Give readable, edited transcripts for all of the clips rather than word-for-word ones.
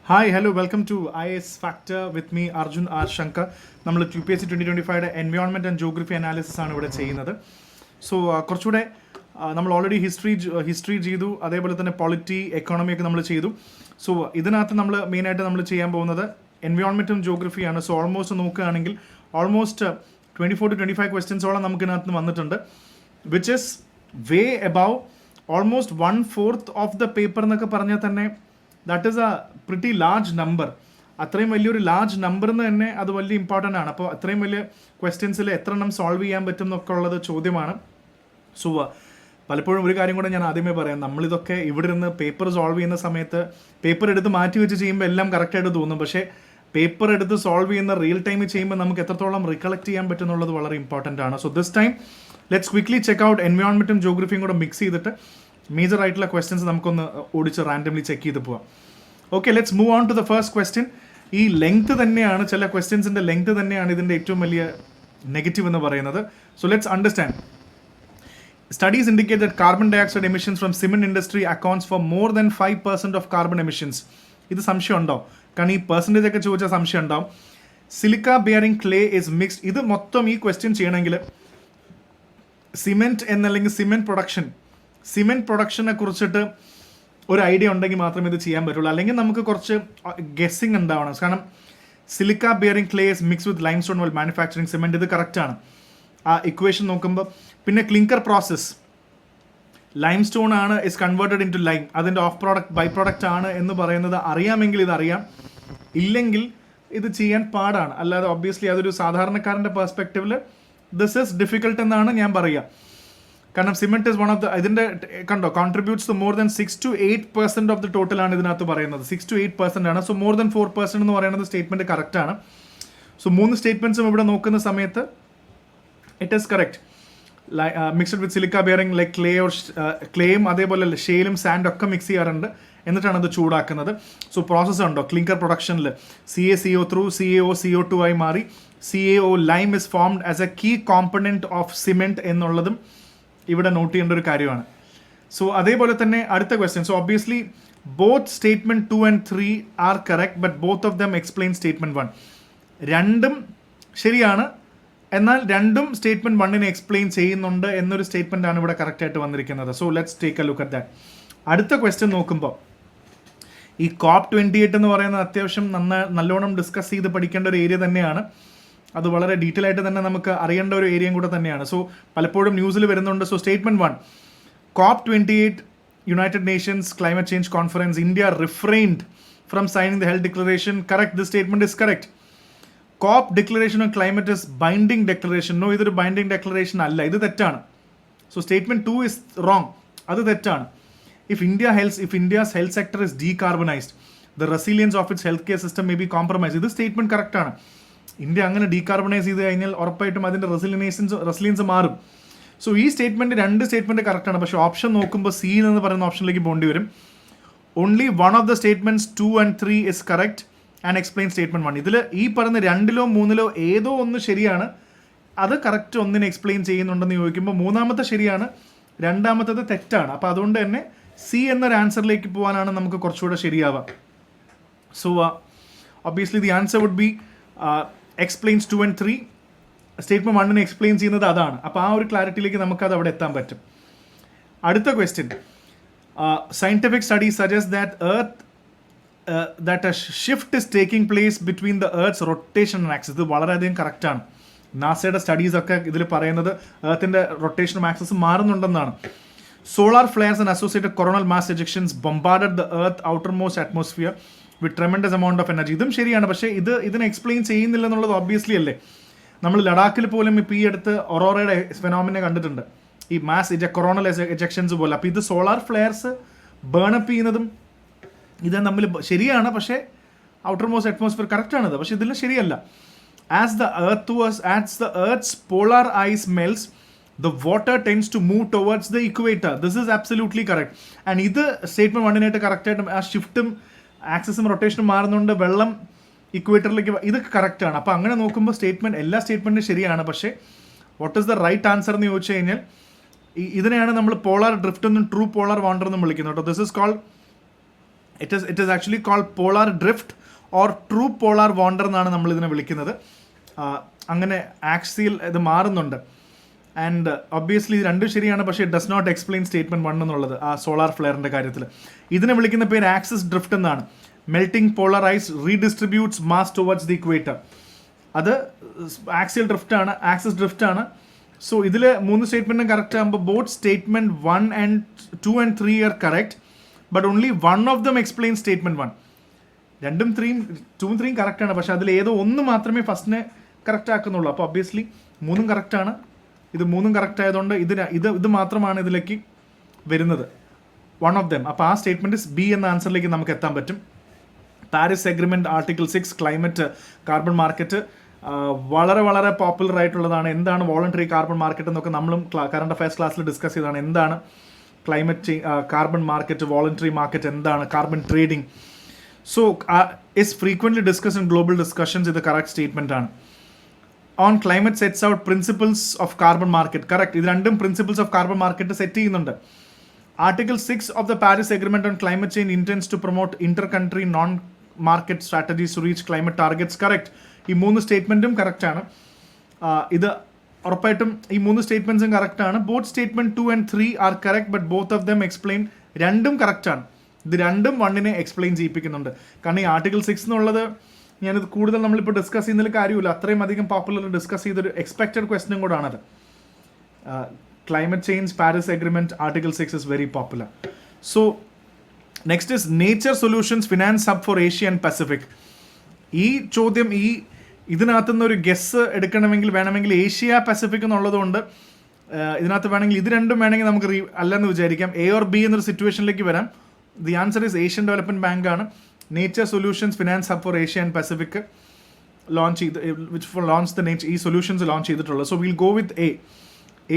Hi hello welcome to IAS factor with me Arjun R Shankar. നമ്മൾ UPSC 2025 environment and geography analysis ആണ് ഇവിടെ ചെയ്യുന്നത്. So കുറച്ചുകൂടെ നമ്മൾ ഓൾറെഡി ഹിസ്റ്ററി ചെയ്തു, അതേപോലെ തന്നെ പൊളിറ്റി എക്കോണമി ഒക്കെ നമ്മൾ ചെയ്തു. സോ ഇതിനകത്ത് നമ്മൾ മെയിനായിട്ട് നമ്മൾ ചെയ്യാൻ പോകുന്നത് എൻവയോൺമെൻറ്റും ജോഗ്രഫിയാണ്. സോ ഓൾമോസ്റ്റ് നോക്കുകയാണെങ്കിൽ ഓൾമോസ്റ്റ് 24 to 25 ക്വസ്റ്റ്യൻസോളം നമുക്ക് ഇതിനകത്ത് വന്നിട്ടുണ്ട്, which is way above almost 1/4 of the paper എന്നൊക്കെ പറഞ്ഞാൽ തന്നെ that is A pretty large number. അത്രയും വലിയൊരു ലാർജ് നമ്പർ എന്ന് തന്നെ അത് വലിയ ഇമ്പോർട്ടൻ്റ് ആണ്. അപ്പോൾ അത്രയും വലിയ ക്വസ്റ്റ്യൻസിൽ എത്ര എണ്ണം സോൾവ് ചെയ്യാൻ പറ്റും എന്നൊക്കെ ഉള്ളത് ചോദ്യമാണ്. സോ പലപ്പോഴും ഒരു കാര്യം കൂടെ ഞാൻ ആദ്യമേ പറയാം, നമ്മളിതൊക്കെ ഇവിടെ ഇരുന്ന് പേപ്പർ സോൾവ് ചെയ്യുന്ന സമയത്ത് പേപ്പർ എടുത്ത് മാറ്റി വെച്ച് ചെയ്യുമ്പോൾ എല്ലാം കറക്റ്റായിട്ട് തോന്നും. പക്ഷേ പേപ്പർ എടുത്ത് സോൾവ് ചെയ്യുന്ന റിയൽ ടൈമിൽ ചെയ്യുമ്പോൾ നമുക്ക് എത്രത്തോളം റികളക്ട് ചെയ്യാൻ പറ്റും എന്നുള്ളത് വളരെ ഇമ്പോർട്ടൻ്റ് ആണ്. So this time let's quickly check out എൻവയോൺമെൻറ്റും ജോഗ്രഫിയും കൂടെ മിക്സ് ചെയ്തിട്ട് മേജർ ആയിട്ടുള്ള ക്വസ്റ്റ്യൻസ് നമുക്കൊന്ന് ഓടിച്ച് റാൻഡംലി ചെക്ക് ചെയ്ത് പോവാം. Okay, let's move on to the first question. ഈ ലെങ്ത് തന്നെയാണ്, ചില ക്വസ്റ്റ്യൻസിൻ്റെ ലെങ്ത് തന്നെയാണ് ഇതിൻ്റെ ഏറ്റവും വലിയ നെഗറ്റീവ് എന്ന് പറയുന്നത്. So let's understand. Studies indicate that carbon dioxide emissions from cement industry accounts for more than 5% of carbon emissions. ഇത് സംശയം ഉണ്ടോ? കാരണം ഈ പെർസെൻറ്റേജ് ഒക്കെ ചോദിച്ചാൽ സംശയം ഉണ്ടാവും. Silica bearing clay is mixed. ഇത് മൊത്തം ഈ ക്വസ്റ്റ്യൻ ചെയ്യണമെങ്കിൽ സിമെൻറ്റ് എന്നല്ലെങ്കിൽ സിമെൻറ്റ് പ്രൊഡക്ഷനെ കുറിച്ചിട്ട് ഒരു ഐഡിയ ഉണ്ടെങ്കിൽ മാത്രമേ ഇത് ചെയ്യാൻ പറ്റുള്ളൂ. അല്ലെങ്കിൽ നമുക്ക് കുറച്ച് ഗെസ്സിങ് ഉണ്ടാവണം. കാരണം silica bearing clay is mix with limestone well manufacturing cement, ഇത് കറക്റ്റാണ് ആ ഇക്വേഷൻ നോക്കുമ്പോൾ. പിന്നെ ക്ലിങ്കർ പ്രോസസ്സ്, ലൈം സ്റ്റോൺ ആണ് is converted into lime, അതിൻ്റെ ഓഫ് പ്രോഡക്റ്റ് ബൈ പ്രോഡക്റ്റ് ആണ് എന്ന് പറയുന്നത് അറിയാമെങ്കിൽ ഇതറിയാം, ഇല്ലെങ്കിൽ ഇത് ചെയ്യാൻ പാടാണ്. അല്ലാതെ ഒബ്വിയസ്ലി അതൊരു സാധാരണക്കാരൻ്റെ പെർസ്പെക്റ്റീവിൽ ദിസ് ഇസ് ഡിഫിക്കൽട്ട് എന്നാണ് ഞാൻ പറയുക. കാരണം cement is one of the, ഇതിൻ്റെ കണ്ടോ contributes more than 6 to 8% of the total ആണ് ഇതിനകത്ത് പറയുന്നത്. 6 to 8% ആണ്. സോ മോർ ദാൻ 4% എന്ന് പറയുന്നത് സ്റ്റേറ്റ്മെൻറ്റ് കറക്റ്റാണ്. സോ 3 സ്റ്റേറ്റ്മെൻറ്റ്സും ഇവിടെ നോക്കുന്ന സമയത്ത് it is correct. Mixed with silica bearing like clay or ക്ലേയും അതേപോലെ ഷെയിലും സാൻഡ് ഒക്കെ മിക്സ് ചെയ്യാറുണ്ട്, എന്നിട്ടാണ് അത് ചൂടാക്കുന്നത്. സോ പ്രോസസ്സ് ഉണ്ടോ ക്ലിങ്കർ പ്രൊഡക്ഷനിൽ CaCO ത്രൂ CaO CO2 ആയി മാറി CaO lime is formed as a key component of cement എന്നുള്ളതും ഇവിടെ നോട്ട് ചെയ്യേണ്ട ഒരു കാര്യമാണ്. സോ അതേപോലെ തന്നെ അടുത്ത question. So obviously both statement 2 and 3 are correct, but both of them explain statement 1. രണ്ടും ശരിയാണ്, എന്നാൽ രണ്ടും സ്റ്റേറ്റ്മെൻറ്റ് 1 എക്സ്പ്ലെയിൻ ചെയ്യുന്നുണ്ട് എന്നൊരു സ്റ്റേറ്റ്മെൻ്റ് ആണ് ഇവിടെ കറക്റ്റായിട്ട് വന്നിരിക്കുന്നത്. So let's take A look at that. അടുത്ത ക്വസ്റ്റ്യൻ നോക്കുമ്പോൾ ഈ COP28 എന്ന് പറയുന്നത് അത്യാവശ്യം നല്ലോണം ഡിസ്കസ് ചെയ്ത് പഠിക്കേണ്ട ഒരു ഏരിയ തന്നെയാണ്. അത് വളരെ ഡീറ്റെയിൽ ആയിട്ട് തന്നെ നമുക്ക് അറിയേണ്ട ഒരു ഏരിയയും കൂടെ തന്നെയാണ്. സോ പലപ്പോഴും ന്യൂസിൽ വരുന്നുണ്ട്. So statement 1, COP28 United Nations climate change conference, India refrained from signing the health declaration. Correct, this statement is correct. COP declaration on climate is binding declaration. No, ഇതൊരു ബൈൻഡിങ് ഡിക്ലറേഷൻ അല്ല, ഇത് തെറ്റാണ്. So statement 2 is wrong, അത് തെറ്റാണ്. If India's health sector is decarbonised, the resilience of its health care system may be compromise. ഇത് statement കറക്റ്റാണ്. India അങ്ങനെ decarbonise ചെയ്ത് കഴിഞ്ഞാൽ ഉറപ്പായിട്ടും അതിൻ്റെ റെസിലിയൻസ് മാറും. സോ ഈ രണ്ട് സ്റ്റേറ്റ്മെൻറ്റ് കറക്റ്റാണ്. പക്ഷേ ഓപ്ഷൻ നോക്കുമ്പോൾ C എന്ന് പറയുന്ന ഓപ്ഷനിലേക്ക് പോകേണ്ടി വരും. Only one of the statements 2 and 3 is correct and explain statement 1. ഇതിൽ ഈ പറയുന്ന 2-ലോ 3-ലോ ഏതോ ഒന്ന് ശരിയാണ്, അത് കറക്റ്റ് ഒന്നിനെ എക്സ്പ്ലെയിൻ ചെയ്യുന്നുണ്ടെന്ന് ചോദിക്കുമ്പോൾ മൂന്നാമത്തെ ശരിയാണ്, രണ്ടാമത്തത് തെറ്റാണ്. അപ്പോൾ അതുകൊണ്ട് തന്നെ C എന്നൊരു ആൻസറിലേക്ക് പോകാനാണ് നമുക്ക് കുറച്ചുകൂടെ ശരിയാവുക. So obviously the answer would be explains 2 and 3. Statement 1 explain ചെയ്യുന്നത് അതാണ്. അപ്പോൾ ആ ഒരു ക്ലാരിറ്റിയിലേക്ക് നമുക്കത് അവിടെ എത്താൻ പറ്റും. അടുത്ത question. Scientific studies suggest that a shift is taking place between the Earth's rotation and axis. ഇത് വളരെയധികം കറക്റ്റാണ്. നാസയുടെ സ്റ്റഡീസ് ഒക്കെ ഇതിൽ പറയുന്നത് എർത്തിൻ്റെ റൊട്ടേഷനും ആക്സസും മാറുന്നുണ്ടെന്നാണ്. Solar flares and associated coronal mass ejections bombarded the earth outermost atmosphere with tremendous amount of energy. ഇതും ശരിയാണ്, പക്ഷേ ഇതിനെ എക്സ്പ്ലെയിൻ ചെയ്യുന്നില്ല എന്നുള്ളത് ഒബ്വിയസ്ലി അല്ലേ. നമ്മൾ ലഡാക്കിൽ പോലും ഇപ്പോൾ ഈ അടുത്ത് ഒറോറയുടെ ഫെനോമിനെ കണ്ടിട്ടുണ്ട്, ഈ കൊറോണൽ എജെക്ഷൻസ് പോലെ. അപ്പോൾ ഇത് സോളാർ ഫ്ലെയർസ് ബേണപ്പ് ചെയ്യുന്നതും ഇത് തമ്മിൽ ശരിയാണ്, പക്ഷേ ഔട്ടർ മോസ്റ്റ് അറ്റ്മോസ്ഫിയർ കറക്റ്റാണിത്, പക്ഷേ ഇതിൽ ശരിയല്ല. As the earth's polar ice melts, the water tends to move towards the equator. This is absolutely correct. And ഇത് സ്റ്റേറ്റ്മെൻറ്റ് 1 കറക്റ്റായിട്ട് ആ ഷിഫ്റ്റും ആക്സസും റൊട്ടേഷനും മാറുന്നുണ്ട്, വെള്ളം ഇക്വേറ്ററിലേക്ക്, ഇത് കറക്റ്റാണ്. അപ്പോൾ അങ്ങനെ നോക്കുമ്പോൾ എല്ലാ സ്റ്റേറ്റ്മെൻറ്റും ശരിയാണ്. പക്ഷേ what is the right answer എന്ന് ചോദിച്ചു കഴിഞ്ഞാൽ ഇതിനെയാണ് നമ്മൾ പോളാർ ഡ്രിഫ്റ്റ് എന്നും ട്രൂ പോളാർ വാണ്ടർ എന്നും വിളിക്കുന്നത് കേട്ടോ. This is called it is actually called polar drift or true polar wander എന്നാണ് നമ്മൾ ഇതിനെ വിളിക്കുന്നത്. അങ്ങനെ ആക്സിയൽ ഇത് മാറുന്നുണ്ട്. ആൻഡ് ഒബ്വിയസ്ലി ഇത് രണ്ടും ശരിയാണ്, പക്ഷേ it does not explain statement 1 എന്നുള്ളത് ആ സോളാർ ഫ്ലെയറിൻ്റെ കാര്യത്തിൽ. ഇതിനെ വിളിക്കുന്ന പേര് ആക്സിസ് ഡ്രിഫ്റ്റ് എന്നാണ്. Melting polar ice redistributes mass towards the equator. അത് ആക്സിയൽ ഡ്രിഫ്റ്റ് ആണ്, ആക്സിസ് ഡ്രിഫ്റ്റ് ആണ്. സോ ഇതിൽ 3 സ്റ്റേറ്റ്മെൻറ്റും കറക്റ്റ് ആകുമ്പോൾ both statement 1 and 2 and 3 are correct, but only one of them explain statement 1. 2ഉം 3ഉം 3ഉം കറക്റ്റാണ്, പക്ഷേ അതിൽ ഏതോ ഒന്ന് മാത്രമേ ഫസ്റ്റിനെ കറക്റ്റ് ആക്കുന്നുള്ളൂ. അപ്പോൾ ഒബ്വിയസ്ലി 3ഉം കറക്റ്റാണ്. ഇത് 3ഉം കറക്റ്റ് ആയതുകൊണ്ട് ഇത് മാത്രമാണ് ഇതിലേക്ക് വരുന്നത്, വൺ ഓഫ് ദം. അപ്പോൾ ആ സ്റ്റേറ്റ്മെൻറ്റ് ബി എന്ന ആൻസറിലേക്ക് നമുക്ക് എത്താൻ പറ്റും. Paris agreement article 6 climate carbon market വളരെ വളരെ പോപ്പുലർ ആയിട്ടുള്ളതാണ്. എന്താണ് വോളണ്ടറി കാർബൺ മാർക്കറ്റ് എന്നൊക്കെ നമ്മളും കറണ്ട് അഫയേഴ്സ് ക്ലാസ്സിൽ ഡിസ്കസ് ചെയ്തതാണ്. എന്താണ് climate carbon market, voluntary market എന്താണ്, carbon trading. So is frequently discuss in global discussions. ഇത് കറക്റ്റ് സ്റ്റേറ്റ്മെൻ്റ് ആണ്. On climate sets out principles of carbon market. Correct, ഇത് രണ്ടും principles of carbon market set ചെയ്യുന്നുണ്ട്. Article 6 of the Paris agreement on climate change intends to promote inter country non market strategies to reach climate targets. Correct, ഈ 3 സ്റ്റേറ്റ്മെൻറ്റും കറക്റ്റാണ്. ഇത് ഉറപ്പായിട്ടും ഈ 3 സ്റ്റേറ്റ്മെൻറ്റ്സും കറക്റ്റാണ്. Both statement 2 and 3 are correct, but both of them explain. രണ്ടും കറക്റ്റാണ്. ഇത് രണ്ടും 1നെ എക്സ്പ്ലെയിൻ ചെയ്യിപ്പിക്കുന്നുണ്ട്. കാരണം ഈ ആർട്ടിക്കിൾ 6 എന്നുള്ളത് ഞാനിത് കൂടുതൽ നമ്മളിപ്പോൾ ഡിസ്കസ് ചെയ്യുന്നതിൽ കാര്യമില്ല. അത്രയും അധികം പോപ്പുലർ ഡിസ്കസ് ചെയ്തൊരു എക്സ്പെക്റ്റഡ് ക്വസ്റ്റനും കൂടാണത്. Climate change, Paris agreement, article 6 is very popular. So next is nature solutions finance hub for Asia and Pacific. ഈ ചോദ്യം ഇതിനകത്തുനിന്ന് ഒരു ഗെസ് എടുക്കണമെങ്കിൽ വേണമെങ്കിൽ ഏഷ്യ പസഫിക് എന്നുള്ളതുകൊണ്ട് ഇതിനകത്ത് വേണമെങ്കിൽ ഇത് രണ്ടും വേണമെങ്കിൽ നമുക്ക് അല്ലെന്ന് വിചാരിക്കാം. എ ഓർ ബി എന്നൊരു സിറ്റുവേഷനിലേക്ക് വരാം. The answer is Asian development bank ആണ്. Nature solutions finance hub for Asia and Pacific launch ചെയ്ത് which for launch the nature, ഈ സൊല്യൂഷൻസ് ലോഞ്ച് ചെയ്തിട്ടുള്ളത്. So will go with A.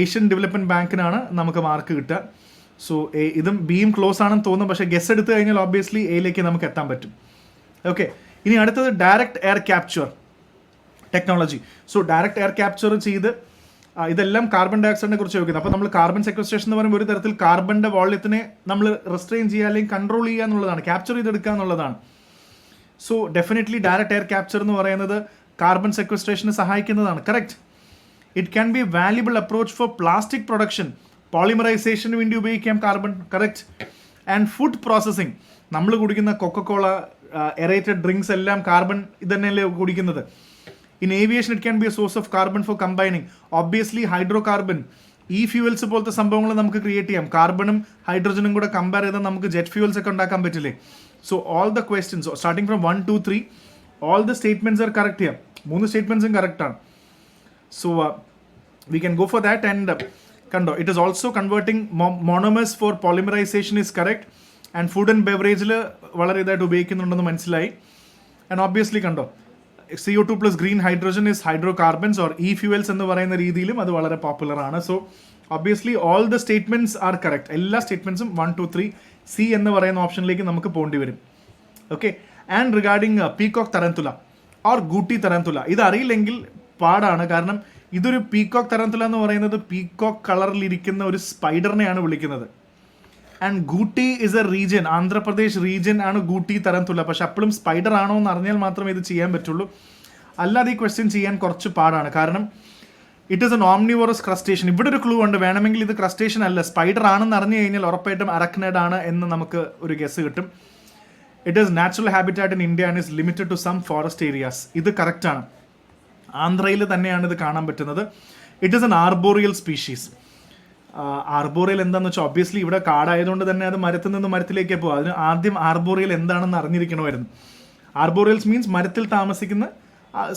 Asian development ബാങ്കിനാണ് നമുക്ക് mark കിട്ടുക. സോ ഇതും ബിയും close ആണെന്ന് തോന്നും, പക്ഷേ ഗെസ് എടുത്തു കഴിഞ്ഞാൽ ഓബ്വിയസ്ലി എയിലേക്ക് നമുക്ക് എത്താൻ പറ്റും. ഓക്കെ, ഇനി അടുത്തത് direct air capture technology. So direct air capture ചെയ്ത് ഇതെല്ലാം കാർബൺ ഡൈ ഓക്സൈഡിനെ കുറിച്ച് ചോദിക്കുന്നത്. അപ്പോൾ നമ്മൾ കാർബൺ സെക്വസ്ട്രേഷൻ എന്ന് പറയുമ്പോൾ ഒരു തരത്തിൽ കാർബണിൻ്റെ വോള്യത്തിനെ നമ്മൾ റെസ്ട്രെയിൻ ചെയ്യുക അല്ലെങ്കിൽ കൺട്രോൾ ചെയ്യുക എന്നുള്ളതാണ്, ക്യാപ്ചർ ചെയ്തെടുക്കുക എന്നുള്ളതാണ്. So definitely direct air capture എന്ന് പറയുന്നത് കാർബൺ സെക്വസ്ട്രേഷന് സഹായിക്കുന്നതാണ്. Correct. It can be valuable approach for plastic production, പോളിമറൈസേഷന് വേണ്ടി ഉപയോഗിക്കാം carbon. Correct. And food processing, നമ്മൾ കുടിക്കുന്ന കൊക്കക്കോള, എറേറ്റഡ് ഡ്രിങ്ക്സ് എല്ലാം കാർബൺ ഇതന്നെയല്ലേ കുടിക്കുന്നത്. In aviation it can be a source of carbon for combining. Obviously hydrocarbon, ഈ fuels പോലത്തെ സംഭവങ്ങൾ നമുക്ക് ക്രിയേറ്റ് ചെയ്യാം. കാർബണും ഹൈഡ്രജനും കൂടെ കമ്പയർ ചെയ്താൽ നമുക്ക് ജെറ്റ് ഫ്യൂവൽസ് ഒക്കെ ഉണ്ടാക്കാൻ പറ്റില്ലേ. So all the questions starting from 1, 2, 3 all the statements are correct ചെയ്യാം. 3 സ്റ്റേറ്റ്മെൻറ്റ്സും കറക്റ്റാണ്. So we can go for that. And കണ്ടോ, it is also converting monomers for polymerization is correct. And food and ബെവറേജിൽ വളരെ ഇതായിട്ട് ഉപയോഗിക്കുന്നുണ്ടെന്ന് മനസ്സിലായി. ആൻഡ് ഓബ്വിയസ്ലി കണ്ടോ, CO2 plus green hydrogen is hydrocarbons or e fuels എന്ന് പറയുന്ന രീതിയിലും അത് വളരെ പോപ്പുലർ ആണ്. So obviously all the statements are correct. എല്ലാ സ്റ്റേറ്റ്മെൻറ്റ്സും 1, 2, 3 സി എന്ന് പറയുന്ന ഓപ്ഷനിലേക്ക് നമുക്ക് പോകേണ്ടി വരും. Okay. And regarding peacock tarantula or Gooty tarantula, ഇത് അറിയില്ലെങ്കിൽ പാടാണ്. കാരണം ഇതൊരു പീകോക്ക് തരന്തുല എന്ന് പറയുന്നത് പീകോക്ക് കളറിലിരിക്കുന്ന ഒരു സ്പൈഡറിനെയാണ് വിളിക്കുന്നത്. And ഗൂട്ടി is A region, Andhra Pradesh region ആണ് ഗൂട്ടി തരന്തുല. പക്ഷെ അപ്പോഴും സ്പൈഡർ ആണോ എന്ന് അറിഞ്ഞാൽ മാത്രമേ ഇത് ചെയ്യാൻ പറ്റുള്ളൂ. അല്ലാതെ ഈ ക്വസ്റ്റ്യൻ ചെയ്യാൻ കുറച്ച് പാടാണ്. കാരണം ഇറ്റ് ഈസ് എൻ ഓംനിവോറസ് ക്രസ്റ്റേഷൻ. ഇവിടെ ഒരു ക്ലൂ ഉണ്ട്, വേണമെങ്കിൽ ഇത് ക്രസ്റ്റേഷൻ അല്ല സ്പൈഡർ ആണെന്ന് അറിഞ്ഞു കഴിഞ്ഞാൽ ഉറപ്പായിട്ടും അരക്നൈഡ് ആണ് എന്ന് നമുക്ക് ഒരു ഗസ് കിട്ടും. It is natural habitat in India and is limited to some forest areas. ഇത് കറക്റ്റാണ്. ആന്ധ്രയിൽ തന്നെയാണ് ഇത് കാണാൻ പറ്റുന്നത്. It is an arboreal species. Arboreal എന്താണെന്ന് വെച്ചാൽ ഒബ്വിയസ്ലി ഇവിടെ കാടായതുകൊണ്ട് തന്നെ അത് മരത്തിൽ നിന്ന് മരത്തിലേക്ക് പോകും. അതിന് ആദ്യം ആർബോറിയൽ എന്താണെന്ന് അറിഞ്ഞിരിക്കണമായിരുന്നു. ആർബോറിയൽസ് മീൻസ് മരത്തിൽ താമസിക്കുന്ന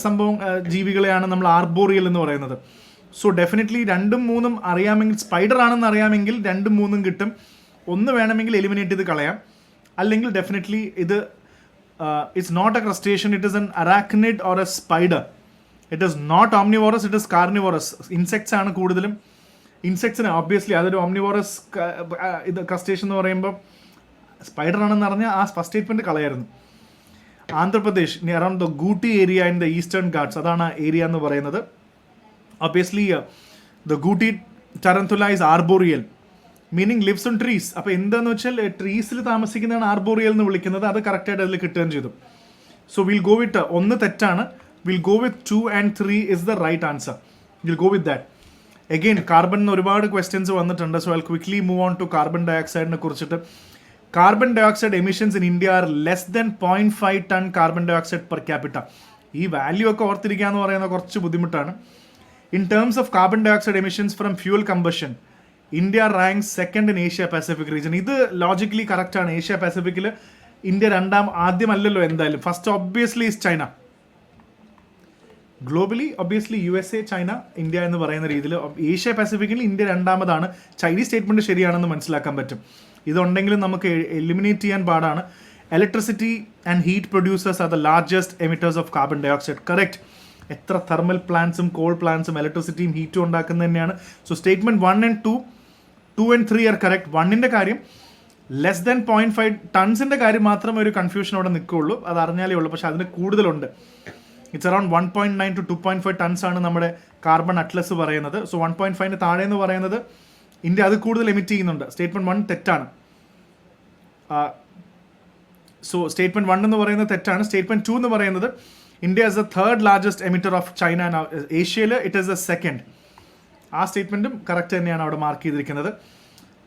സംഭവം ജീവികളെയാണ് നമ്മൾ ആർബോറിയൽ എന്ന് പറയുന്നത്. സോ ഡെഫിനറ്റ്ലി 2ഉം 3ഉം അറിയാമെങ്കിൽ, സ്പൈഡർ ആണെന്ന് അറിയാമെങ്കിൽ 2ഉം 3ഉം കിട്ടും. ഒന്ന് വേണമെങ്കിൽ എലിമിനേറ്റ് ചെയ്ത് കളയാം. അല്ലെങ്കിൽ ഡെഫിനറ്റ്ലി ഇത് it's not a crustacean, it is an arachnid or a spider. It is not omnivorous, it is carnivorous. Insects ആണ് കൂടുതലും. ഇൻസെക്ട്സിന് ഒബ്വിയസ്ലി അതൊരു ഓംനിവോറസ് ഇത് ക്രസ്റ്റേഷൻ എന്ന് പറയുമ്പോൾ സ്പൈഡർ ആണെന്ന് പറഞ്ഞാൽ ആ first statement കളയായിരുന്നു. Andhra Pradesh around the ഗൂട്ടി area in the eastern Ghats, അതാണ് ഏരിയ എന്ന് പറയുന്നത്. Obviously the ഗൂട്ടി ടരന്തുല is arboreal. Meaning lives on trees. അപ്പോൾ എന്താണെന്ന് വെച്ചാൽ ട്രീസിൽ താമസിക്കുന്നതാണ് ആർബോറിയൽ എന്ന് വിളിക്കുന്നത്. അത് കറക്റ്റായിട്ട് അതിൽ കിട്ടുകയും ചെയ്തു. സോ വിൽ ഗോ വിത്ത് 1 തെറ്റാണ്. We'll go with 2 and 3 is the right answer. We'll go with that. Again കാർബണിന് ഒരുപാട് ക്വസ്റ്റ്യൻസ് വന്നിട്ടുണ്ട്. So I quickly move on to carbon ഡയോക്സൈഡിനെ കുറിച്ചിട്ട്. Carbon dioxide emissions in India are less than 0.5 ton carbon dioxide per capita. ഈ value ഒക്കെ ഓർത്തിരിക്കുക എന്ന് പറയുന്നത് കുറച്ച് ബുദ്ധിമുട്ടാണ്. In terms of carbon dioxide emissions from fuel combustion, India ranks second in Asia Pacific region. ഇത് ലോജിക്കലി കറക്റ്റ് ആണ്. Asia പസഫിക്കിൽ ഇന്ത്യ ആദ്യമല്ലല്ലോ എന്തായാലും. First obviously is China. Globally obviously USA, China, India എന്ന് പറയുന്ന രീതിയിൽ. ഏഷ്യ പസഫിക്കിൽ ഇന്ത്യ രണ്ടാമതാണ്. ചൈനീസ് സ്റ്റേറ്റ്മെന്റ് ശരിയാണെന്ന് മനസ്സിലാക്കാൻ പറ്റും. ഇതുണ്ടെങ്കിലും നമുക്ക് എലിമിനേറ്റ് ചെയ്യാൻ പാടാണ്. Electricity and heat producers are the largest emitters of carbon dioxide. Correct. എത്ര തെർമൽ പ്ലാന്റ്സും കോൾ പ്ലാന്റ്സും ഇലക്ട്രിസിറ്റിയും ഹീറ്റും ഉണ്ടാക്കുന്നത് തന്നെയാണ്. So statement 1 and 2 and 3 are correct. 1ന്റെ കാര്യം ലെസ് ദൻ 0.5 ടൺസിൻ്റെ കാര്യം മാത്രമേ ഒരു കൺഫ്യൂഷൻ അവിടെ നിൽക്കുകയുള്ളൂ. അത് അറിഞ്ഞാലേ ഉള്ളൂ. പക്ഷേ അതിന് കൂടുതലുണ്ട്. ഇറ്റ്സ് അറൌണ്ട് 1.9 to 2.5 ടൺസ് ആണ് നമ്മുടെ കാർബൺ അറ്റ്ലസ് പറയുന്നത്. സോ 1.5ന് താഴെ എന്ന് പറയുന്നത് ഇന്ത്യ അത് കൂടുതൽ എമിറ്റ് ചെയ്യുന്നുണ്ട്. സ്റ്റേറ്റ്മെന്റ് 1 തെറ്റാണ്. സോ സ്റ്റേറ്റ്മെന്റ് 1 എന്ന് പറയുന്നത് തെറ്റാണ്. സ്റ്റേറ്റ്മെന്റ് 2 എന്ന് പറയുന്നത് India is the third largest emitter of China. ഏഷ്യയിൽ ഇറ്റ് ഈസ് ദ സെക്കൻഡ്. ആ സ്റ്റേറ്റ്മെന്റും കറക്റ്റ് തന്നെയാണ് അവിടെ മാർക്ക് ചെയ്തിരിക്കുന്നത്.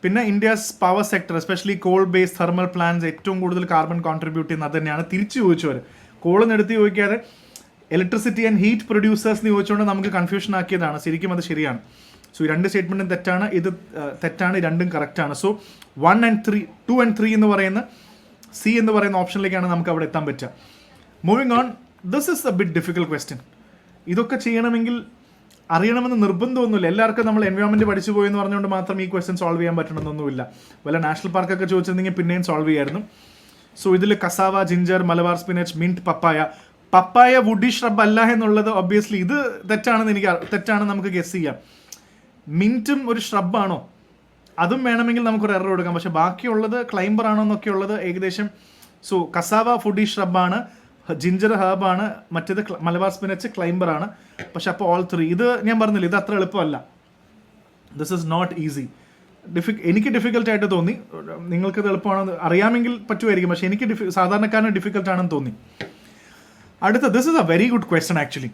പിന്നെ India's power sector especially call based thermal plants ഏറ്റവും കൂടുതൽ കാർബൺ കോൺട്രിബ്യൂട്ട് ചെയ്യുന്നത് തന്നെയാണ്. തിരിച്ചു ചോദിച്ചവർ കോളെന്ന് എടുത്ത് ചോദിക്കാതെ ഇലക്ട്രിസിറ്റി ആൻഡ് ഹീറ്റ് പ്രൊഡ്യൂസേഴ്സ് എന്ന് ചോദിച്ചുകൊണ്ട് നമുക്ക് കൺഫ്യൂഷൻ ആക്കിയതാണ്. ശരിക്കും അത് ശരിയാണ്. സോ ഈ 2 സ്റ്റേറ്റ്മെൻറ്റും തെറ്റാണ്. ഇത് തെറ്റാണ്. രണ്ടും കറക്റ്റാണ്. സോ 1 and 3, 2 and 3 എന്ന് പറയുന്ന സി എന്ന് പറയുന്ന ഓപ്ഷനിലേക്കാണ് നമുക്ക് അവിടെ എത്താൻ പറ്റുക. Moving on, this is A bit difficult question. ഇതൊക്കെ ചെയ്യണമെങ്കിൽ അറിയണമെന്ന് നിർബന്ധമൊന്നുമില്ല. എല്ലാവർക്കും നമ്മൾ എൻവയോൺമെൻറ്റ് പഠിച്ചു പോയി എന്ന് പറഞ്ഞുകൊണ്ട് മാത്രം ഈ ക്വസ്റ്റ്യൻ സോൾവ് ചെയ്യാൻ പറ്റണമെന്നൊന്നുമില്ല. വല്ല നാഷണൽ പാർക്കൊക്കെ ചോദിച്ചിരുന്നെങ്കിൽ പിന്നെയും സോൾവ് ചെയ്യായിരുന്നു. സോ ഇതിൽ cassava, ginger, Malabar spinach, mint, papaya woody shrub അല്ല എന്നുള്ളത് ഒബ്വിയസ്ലി ഇത് തെറ്റാണെന്ന് നമുക്ക് ഗസ് ചെയ്യാം. മിൻറ്റും ഒരു ഷ്രബാണോ? അതും വേണമെങ്കിൽ നമുക്കൊരു എറർ കൊടുക്കാം. പക്ഷേ ബാക്കിയുള്ളത് ക്ലൈംബർ ആണോ എന്നൊക്കെ ഉള്ളത് ഏകദേശം. സോ കസാവ ഫുഡി ഷ്രബാണ്, ജിഞ്ചർ ഹേർബാണ്, മറ്റേത് മലബാർ സ്പിനച്ച് ക്ലൈംബർ ആണ്. പക്ഷെ അപ്പോൾ ഓൾ 3 ഇത് ഞാൻ പറഞ്ഞില്ല, ഇത് അത്ര എളുപ്പമല്ല. This is not easy. എനിക്ക് ഡിഫിക്കൽട്ടായിട്ട് തോന്നി. നിങ്ങൾക്കത് എളുപ്പമാണെന്ന് അറിയാമെങ്കിൽ പറ്റുമായിരിക്കും. പക്ഷേ എനിക്ക് സാധാരണക്കാരന് ഡിഫിക്കൽട്ടാണെന്ന് തോന്നി. അടുത്ത, this is a very good question actually.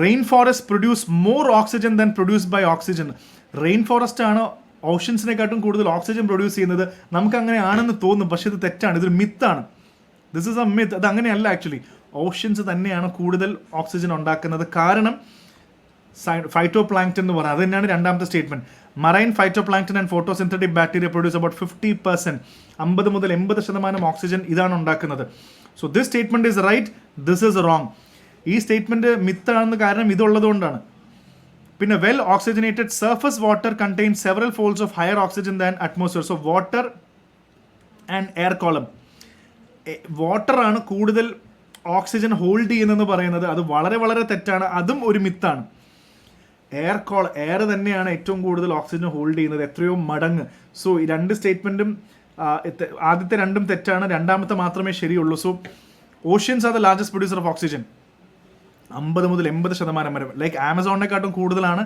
Rain forest produce more oxygen than produced by oxygen. Rain forest ആണ് ഓഷ്യൻസിനെക്കാട്ടും കൂടുതൽ ഓക്സിജൻ പ്രൊഡ്യൂസ് ചെയ്യുന്നത്. നമുക്ക് അങ്ങനെ ആണെന്ന് തോന്നും, പക്ഷേ ഇത് തെറ്റാണ്. ഇതൊരു മിത്താണ്. This is a myth. അത് അങ്ങനെയല്ല ആക്ച്വലി. ഓഷ്യൻസ് തന്നെയാണ് കൂടുതൽ ഓക്സിജൻ ഉണ്ടാക്കുന്നത്. കാരണം ഫൈറ്റോ പ്ലാങ്ക്ടൺ എന്ന് പറയുന്നത് അത് തന്നെയാണ് രണ്ടാമത്തെ statement. Marine phytoplankton and photosynthetic bacteria produce about 50%, 50 മുതൽ 80% ഓക്സിജൻ ഇതാണ് ഉണ്ടാക്കുന്നത്. So this statement is right, this is wrong. ഈ സ്റ്റേറ്റ്മെന്റ് മിത്താണെന്ന് കാരണം ഇതുള്ളതുകൊണ്ടാണ്. പിന്നെ well oxygenated surface water contain several folds of higher oxygen than atmosphere. So water and air column, വാട്ടറാണ് കൂടുതൽ ഓക്സിജൻ ഹോൾഡ് ചെയ്യുന്നതെന്ന് പറയുന്നത് അത് വളരെ വളരെ തെറ്റാണ്. അതും ഒരു മിത്താണ്. എയർ തന്നെയാണ് ഏറ്റവും കൂടുതൽ ഓക്സിജൻ ഹോൾഡ് ചെയ്യുന്നത്, എത്രയോ മടങ്ങ്. സോ ഈ 2 സ്റ്റേറ്റ്മെൻറ്റും ആദ്യത്തെ 2 തെറ്റാണ്, രണ്ടാമത്തെ മാത്രമേ ശരിയുള്ളൂ. So oceans are the largest producer of oxygen. 50 മുതൽ 80% വരെ. ലൈക്ക് ആമസോണിനെക്കാട്ടും കൂടുതലാണ്